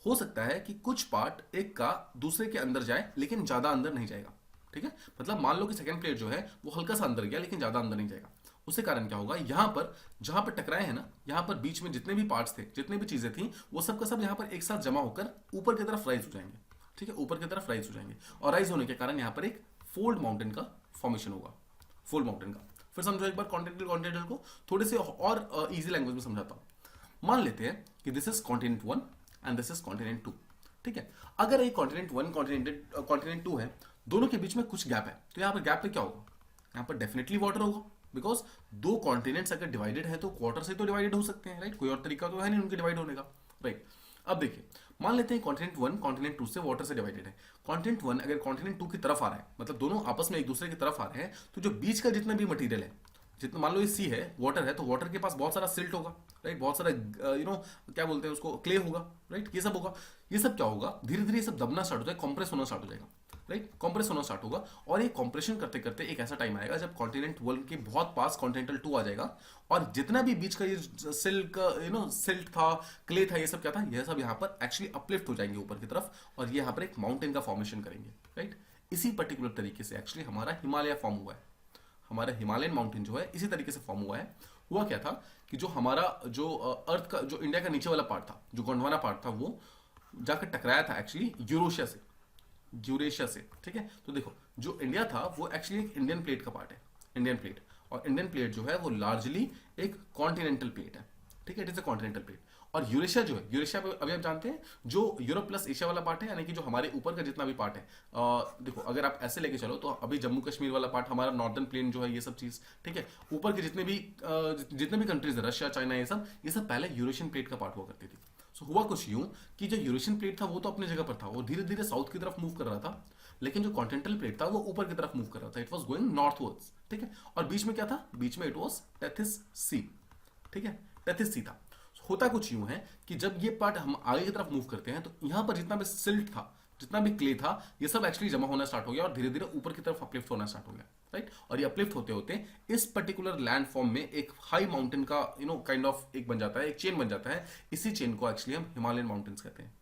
हो सकता है कि कुछ पार्ट एक का दूसरे के अंदर जाए लेकिन ज्यादा अंदर नहीं जाएगा। ठीक है, मतलब मान लो कि सेकंड प्लेट जो है वो हल्का सा अंदर गया लेकिन ज्यादा अंदर नहीं जाएगा। उसके कारण क्या होगा, यहाँ पर जहां पर टकराए हैं ना, यहाँ पर बीच में जितने भी पार्ट्स थे, जितने भी चीजें थी, वो सब का सब यहाँ पर एक साथ जमा होकर ऊपर की तरफ राइज हो जाएंगे। ठीक है, ऊपर की तरफ राइज हो जाएंगे और राइज होने के कारण यहाँ पर एक फोल्ड माउंटेन का फॉर्मेशन होगा, फोल्ड माउंटेन का। फिर समझो एक बार कॉन्टिनेंटल कॉन्टिनेंटल को थोड़े से और इजी लैंग्वेज में समझाता हूं। मान लेते हैं कि this is continent 1 and this is continent 2। ठीक है, अगर एक कॉन्टिनेंट 1 कॉन्टिनेंट 2 है, दोनों के बीच में कुछ गैप है, तो यहाँ पर गैप पे क्या होगा, यहाँ पर डेफिनेटली वाटर होगा, बिकॉज दो कॉन्टिनेंट्स अगर डिवाइडेड है तो वाटर से तो डिवाइडेड हो सकते हैं, राइट, कोई और तरीका तो है नहीं उनके डिवाइड होने का, राइट। अब देखिए, मान लेते हैं कॉन्टिनेंट 1 कॉन्टिनेंट 2 से वाटर से डिवाइडेड है। कॉन्टिनेंट 1 अगर कॉन्टिनेंट 2 की तरफ आ रहा है, मतलब दोनों आपस में एक दूसरे की तरफ आ रहे हैं, तो जो बीच का जितना भी मटेरियल है, जितना मान लो ये सी है, वाटर है, तो वाटर के पास बहुत सारा सिल्ट होगा, राइट, बहुत सारा क्या बोलते हैं उसको, क्ले होगा, राइट, ये सब होगा। ये सब क्या होगा, धीरे धीरे ये सब दबना स्टार्ट हो जाएगा, कंप्रेस होना स्टार्ट हो जाएगा, राइट, कंप्रेस होना स्टार्ट होगा। और ये कंप्रेशन करते करते एक ऐसा टाइम आएगा जब कॉन्टिनेंट 1 के बहुत पास कॉन्टिनेंटल 2 आ जाएगा, और जितना भी बीच का ये सिल्क सिल्ट था, क्ले था, ये सब क्या था, ये सब यहाँ पर एक्चुअली अपलिफ्ट हो जाएंगे ऊपर की तरफ, और ये यहाँ पर एक माउंटेन का फॉर्मेशन करेंगे, राइट। इसी पर्टिकुलर तरीके से एक्चुअली हमारा हिमालय फॉर्म हुआ है, हमारा हिमालयन माउंटेन जो है इसी तरीके से फॉर्म हुआ है। हुआ क्या था कि जो हमारा जो अर्थ का जो इंडिया का नीचे वाला पार्ट था, जो गोंडवाना पार्ट था, वो जाकर टकराया था एक्चुअली यूरोशिया से, यूरेशिया से। ठीक है, तो देखो जो इंडिया था वो एक्चुअली एक इंडियन प्लेट का पार्ट है, इंडियन प्लेट, और इंडियन प्लेट जो है वो लार्जली एक कॉन्टिनेंटल प्लेट है। ठीक है, it is a continental plate. और यूरेशिया जो है, यूरेशिया पे अभी आप जानते हैं जो यूरोप प्लस एशिया वाला पार्ट है, यानी कि जो हमारे ऊपर का जितना भी पार्ट है, देखो अगर आप ऐसे लेके चलो तो अभी जम्मू कश्मीर वाला पार्ट हमारा नॉर्दर्न प्लेन जो है, ये सब चीज, ठीक है, ऊपर के जितने भी कंट्रीज है, रशिया, चाइना, ये सब पहले यूरेशियन प्लेट का पार्ट हुआ करती थी। सो हुआ कुछ यूं कि जो यूरेशियन प्लेट था वो तो अपनी जगह पर था, वो धीरे धीरे साउथ की तरफ मूव कर रहा था, लेकिन जो कॉन्टिनेंटल प्लेट था वो ऊपर की तरफ मूव कर रहा था, इट वॉज गोइंग नॉर्थवर्ड्स। ठीक है, और बीच में क्या था, बीच में इट वॉज टेथिस सी। ठीक है, टेथिस सी था। होता कुछ यूं है कि जब ये पार्ट हम आगे की तरफ मूव करते हैं तो यहां पर जितना भी सिल्ट था, जितना भी क्ले था, ये सब एक्चुअली जमा होना स्टार्ट हो गया और धीरे धीरे ऊपर की तरफ अपलिफ्ट होना स्टार्ट हो गया, राइट। और ये अपलिफ्ट होते होते इस पर्टिकुलर लैंड फॉर्म में एक हाई माउंटेन का काइंड ऑफ एक बन जाता है, एक चेन बन जाता है। इसी चेन को एक्चुअली हम हिमालयन माउंटेन्स कहते हैं।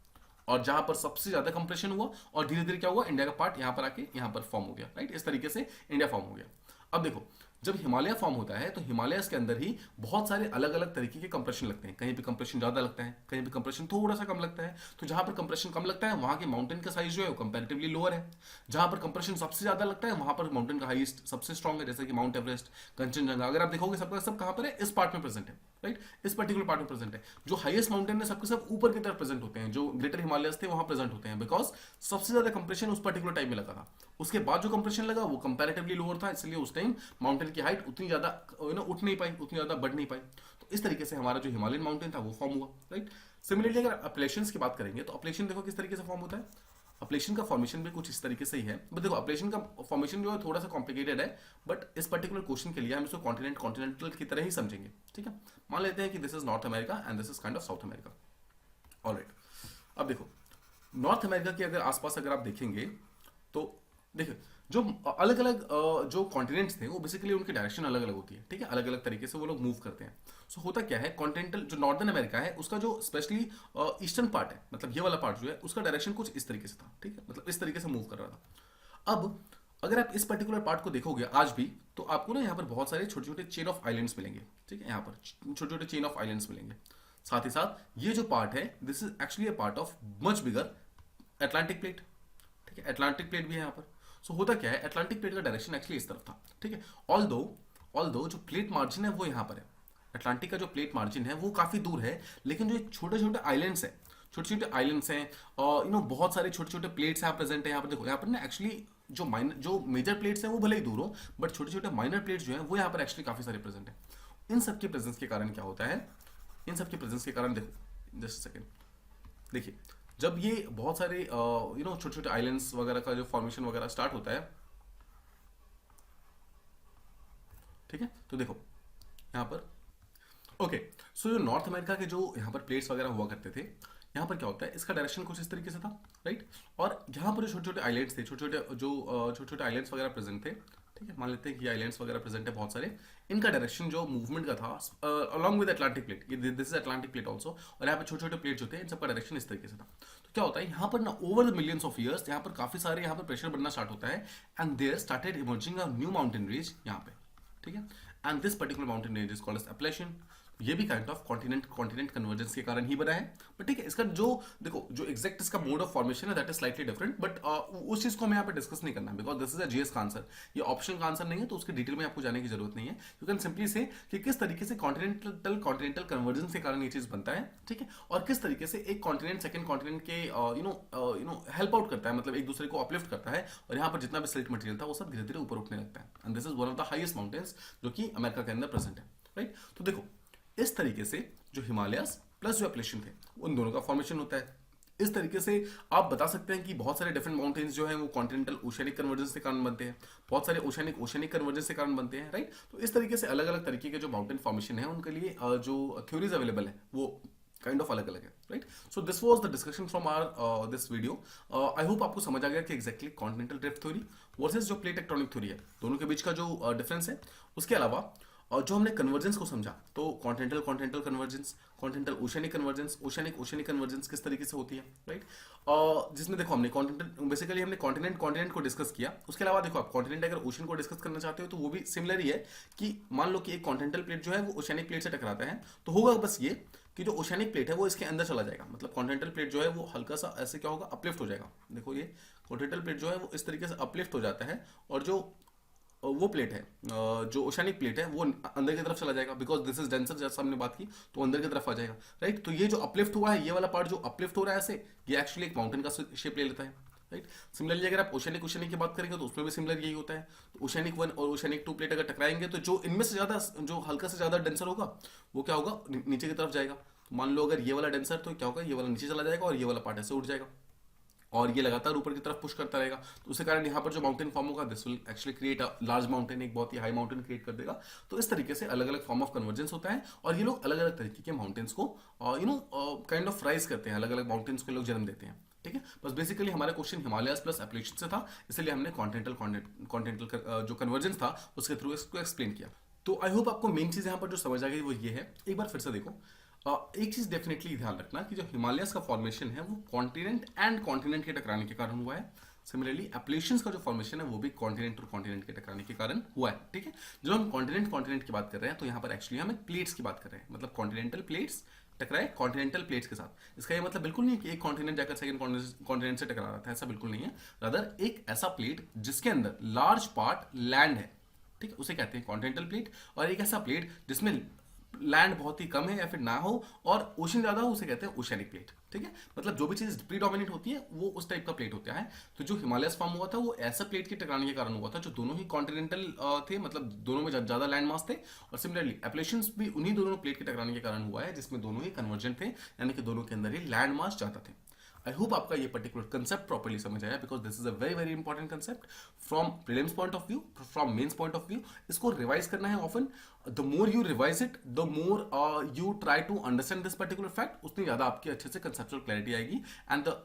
और जहां पर सबसे ज्यादा कंप्रेशन हुआ और धीरे धीरे क्या हुआ, इंडिया का पार्ट यहां पर आके यहां पर फॉर्म हो गया, राइट। इस तरीके से इंडिया फॉर्म हो गया। अब देखो, जब हिमालय फॉर्म होता है तो हिमालय के अंदर ही बहुत सारे अलग अलग तरीके के कंप्रेशन लगते हैं। कहीं पे कंप्रेशन ज्यादा लगता है, कहीं पे कंप्रेशन थोड़ा सा कम लगता है। तो जहां पर कंप्रेशन कम लगता है वहां के माउंटेन का साइज जो है वो कंपैरेटिवली लोअर है। जहां पर कंप्रेशन सबसे ज्यादा लगता है वहां पर माउंटेन का हाइस्ट सबसे स्ट्रॉन्ग है, जैसे कि माउंट एवरेस्ट, कंचनजंगा। अगर आप देखोगे सबका सब कहां पर है, इस पार्ट में प्रेजेंट है, राइट, इस पर्टिकुलर पार्ट में प्रेजेंट है। जो हाईएस्ट माउंटेन है सबके सब ऊपर की तरफ प्रेजेंट होते हैं, जो ग्रेटर हिमालयस थे वहां प्रेजेंट होते हैं, बिकॉज सबसे ज्यादा कंप्रेशन उस पर्टिकुलर टाइम में लगा था। उसके बाद जो कंप्रेशन लगा वो कंपैरेटिवली लोअर था, इसलिए उस टाइम माउंटेन की हाइट उतनी ज्यादा उठ नहीं पाई, उतनी ज्यादा बढ़ नहीं पाई। तो इस तरीके से हमारा जो हिमालयन माउंटेन था वो फॉर्म हुआ, राइट। सिमिलरली अगर अपलेशंस की बात करेंगे तो अपलेशन देखो किस तरीके से फॉर्म होता है। अपलेशन का फॉर्मेशन भी कुछ इस तरीके से ही है, बट देखो अपलेशन का फॉर्मेशन जो है थोड़ा सा कॉम्प्लिकेटेड है, बट इस पर्टिकुलर क्वेश्चन के लिए हम इसको कॉन्टिनेंटल की तरह ही समझेंगे। ठीक है, मान लेते हैं कि this is north America and this is kind of south America. Alright, अब देखो नॉर्थ अमेरिका के अगर आसपास अगर आप देखेंगे तो देखिए जो अलग अलग जो कॉन्टिनेंट्स थे वो बेसिकली उनकी डायरेक्शन अलग अलग होती है। ठीक है, अलग अलग तरीके से वो लोग मूव करते हैं। सो होता क्या है, कॉन्टिनेंटल जो नॉर्दर्न अमेरिका है उसका जो स्पेशली ईस्टर्न पार्ट है, मतलब ये वाला पार्ट जो है उसका डायरेक्शन कुछ इस तरीके से था। ठीक है, मतलब इस तरीके से मूव कर रहा था। अब अगर आप इस पर्टिकुलर पार्ट को देखोगे आज भी तो आपको ना यहाँ पर बहुत सारे छोटे छोटे चेन ऑफ आइलैंड्स मिलेंगे। ठीक है, यहाँ पर छोटे छोटे चेन ऑफ आइलैंड्स मिलेंगे। साथ ही साथ ये जो पार्ट है this is actually a part of much bigger Atlantic plate. ठीक है, अटलांटिक प्लेट भी है यहाँ पर। सो होता क्या है, अटलांटिक प्लेट का डायरेक्शन एक्चुअली इस तरफ था। ठीक है, ऑल्दो जो प्लेट मार्जिन है वो यहाँ पर है, अटलांटिक का जो प्लेट मार्जिन है वो काफी दूर है, लेकिन जो छोटे छोटे आइलैंड्स है, छोटे छोटे आइलैंड्स हैं, और बहुत सारे छोटे छोटे प्लेट्स यहाँ प्रेजेंट है। यहाँ पर देखो, यहाँ पर ना एक्चुअली जो मेजर प्लेट्स हैं वो भले ही दूर हो, बट छोटे छोटे माइनर प्लेट्स जो हैं वो यहाँ पर एक्चुअली काफी सारे प्रेजेंट है। इन सब के प्रेजेंस के कारण क्या होता है, इन सब के प्रेजेंस के कारण देखो जस्ट सेकेंड, देखिए जब ये बहुत सारे छोटे छोटे आइलैंड्स वगैरह का जो फॉर्मेशन वगैरह स्टार्ट होता है, ठीक है, तो देखो यहाँ पर ओके, सो जो नॉर्थ अमेरिका के जो यहाँ पर प्लेट्स वगैरह हुआ करते थे, यहाँ पर क्या होता है, इसका डायरेक्शन कुछ इस तरीके से था, राइट। और यहाँ पर जो छोटे छोटे आइलैंड्स थे, छोटे छोटे आइलैंड्स वगैरह प्रेजेंट थे, ठीक है, मान लेते हैं कि आइलैंड्स वगैरह प्रेजेंट है बहुत सारे, इनका डायरेक्शन जो मूवमेंट का था अलॉन्ग विद अटलांटिक प्लेट, ये this is Atlantic plate also, और यहाँ पे छोटे छोटे प्लेट्स होते हैं, इन सबका डायरेक्शन इस तरीके से था। तो क्या होता है यहाँ पर ना, over the millions of years यहाँ पर काफी सारे यहाँ पर प्रेशर बनना स्टार्ट होता है, and there started emerging a new mountain range यहाँ पे, ठीक है, and this particular mountain range is called as Appalachian. ये भी काइंड ऑफ कॉन्टिनेंट कन्वर्जेंस के कारण ही बना है, बट ठीक है, इसका जो देखो जो एग्जैक्ट इसका मोड ऑफ फॉर्मेशन है that is slightly different, but उस चीज को हमें यहाँ पे डिस्कस नहीं करना है, because this is a GS का आंसर, ये ऑप्शन का आंसर नहीं है, तो उसके डिटेल में आपको जाने की जरूरत नहीं है। यू कैन सिंपली से कि किस तरीके से कॉन्टिनेंटल कन्वर्जेंस के कारण ये चीज बनता है, ठीक है, और किस तरीके से एक कॉन्टिनेंट सेकंड कॉन्टिनेंट के हेल्प आउट करता है, मतलब एक दूसरे को अपलिफ्ट करता है, और यहाँ पर जितना भी सिल्ट मटेरियल था वो सब धीरे धीरे ऊपर उठने लगता है, and this is one of the highest mountains जो कि अमेरिका के अंदर प्रेजेंट है, राइट। तो देखो इस तरीके से जो हिमालयस प्लस जो एप्लेशियन थे उन दोनों का फॉर्मेशन होता है। इस तरीके से आप बता सकते हैं कि बहुत सारे डिफरेंट माउंटेन्स जो हैं वो कॉन्टिनेंटल ओशियनिक कन्वर्जेंस के कारण बनते हैं, बहुत सारे ओशियनिक कन्वर्जेंस के कारण बनते हैं, राइट। तो इस तरीके से अलग अलग तरीके के जो माउंटेन फॉर्मेशन है उनके लिए जो थ्योरीज अवेलेबल है वो काइंड ऑफ अलग अलग है, right. So this was the discussion from our this video. I hope आपको समझ आ गया कि exactly continental drift theory versus जो प्लेट टेक्टोनिक थ्योरी है दोनों के बीच का जो डिफरेंस है। उसके अलावा और जो हमने कन्वर्जेंस को समझा, तो continental convergence, continental oceanic convergence, oceanic convergence किस तरीके से होती है, राइट। जिसमें देखो हमने कॉन्टिनेंटल बेसिकली हमने कॉन्टिनेंट को डिस्कस किया। उसके अलावा देखो आप कॉन्टिनेंट अगर ओशन को डिस्कस करना चाहते हो तो वो भी सिमिलर ही है कि मान लो कि एक कॉन्टिनेंटल प्लेट जो है वो ओशियनिक प्लेट से टकराता है, तो होगा बस ये कि जो ओशियनिक प्लेट है वो इसके अंदर चला जाएगा, मतलब कॉन्टिनेंटल प्लेट जो है वो हल्का सा ऐसे क्या होगा, अपलिफ्ट हो जाएगा। देखो ये कॉन्टिनेंटल प्लेट जो है वो इस तरीके से अपलिफ्ट हो जाता है, और जो वो प्लेट है जो ओशियनिक प्लेट है वो अंदर की तरफ चला जाएगा, बिकॉज दिस इज डेंसर, जैसा हमने बात की, तो अंदर की तरफ आ जाएगा, राइट। तो ये जो अपलिफ्ट हुआ है, ये वाला पार्ट जो अपलिफ्ट हो रहा है ऐसे, ये एक्चुअली एक माउंटेन का शेप ले लेता है, राइट। सिमिलरली अगर आप ओशियनिक की बात करेंगे तो उसमें भी सिमिलर यही होता है। तो ओशियनिक 1 और ओशियनिक 2 प्लेट अगर टकराएंगे तो जो इनमें से ज्यादा, जो हल्का से ज्यादा डेंसर होगा वो क्या होगा, नीचे की तरफ जाएगा। तो मान लो अगर ये वाला डेंसर, तो क्या होगा, ये वाला नीचे चला जाएगा और ये वाला पार्ट ऐसे उठ जाएगा, और ये लगातार ऊपर की तरफ पुश करता रहेगा। तो उसके कारण यहाँ पर जो माउंटेन फॉर्म होगा this will actually create a large mountain, एक बहुत ही हाई माउंटेन क्रिएट कर देगा। तो इस तरीके से अलग अलग फॉर्म ऑफ कन्वर्जेंस होता है, और ये लोग अलग अलग तरीके के माउंटेन्स को काइंड ऑफ राइज करते हैं, अलग अलग माउंटेन्स को लोग जन्म देते हैं, ठीक है। बस बेसिकली हमारा क्वेश्चन हिमालयस प्लस एप्लेशियन से था, इसलिए हमने कॉन्टिनेंटल जो कन्वर्जेंस था उसके थ्रू इसको एक्सप्लेन किया। तो आई होप आपको मेन चीज यहाँ पर जो समझ आ गई वो ये है। एक बार फिर से देखो, एक चीज डेफिनेटली ध्यान रखना कि जो हिमालयस का फॉर्मेशन है वो कॉन्टिनेंट एंड कॉन्टिनेंट के टकराने के कारण हुआ है। सिमिलरली एप्लेशियंस का जो फॉर्मेशन है वो भी कॉन्टिनेंट और कॉन्टिनेंट के टकराने के कारण हुआ है, ठीक है। जब हम कॉन्टिनेंट की बात कर रहे हैं तो यहाँ पर एक्चुअली हम प्लेट्स की बात कर रहे हैं, मतलब कॉन्टिनेंटल प्लेट्स टकराए कॉन्टिनेंटल प्लेट्स के साथ। इसका ये मतलब बिल्कुल नहीं है कि एक कॉन्टिनेंट जाकर सेकंड कॉन्टिनेंट से टकरा रहा था, ऐसा बिल्कुल नहीं है। रादर एक ऐसा प्लेट जिसके अंदर लार्ज पार्ट लैंड है, ठीक है, उसे कहते हैं कॉन्टिनेंटल प्लेट, और एक ऐसा प्लेट जिसमें लैंड बहुत ही कम है या फिर ना हो और ओशन ज्यादा हो उसे कहते हैं ओशियनिक प्लेट, ठीक है। मतलब जो भी चीज प्रीडोमिनेट होती है वो उस टाइप का प्लेट होता है। तो जो हिमालयस फॉर्म हुआ था वो ऐसा प्लेट के टकराने के कारण हुआ था जो दोनों ही कॉन्टिनेंटल थे, मतलब दोनों में ज्यादा लैंड मास थे, और सिमिलरली एप्लेशियंस भी उन्हीं दोनों प्लेट के टकराने के कारण हुआ है जिसमें दोनों ही कन्वर्जेंट थे, यानी कि दोनों के अंदर ही लैंड मास ज्यादा थे। आई होप आपका ये पर्टिकुलर कंसेप्ट प्रॉपर्ली समझ आया, because this is a very very important concept from prelims point of view, from mains point of view. इसको रिवाइज करना है often, the more you revise it the more you try to understand this particular fact, उतनी ज्यादा आपकी अच्छे से conceptual clarity आएगी, and the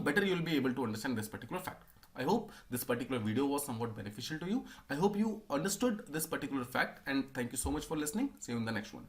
better you will be able to understand this particular fact. I hope this particular video was somewhat beneficial to you. I hope you understood this particular fact, and thank you so much for listening. See you in the next one.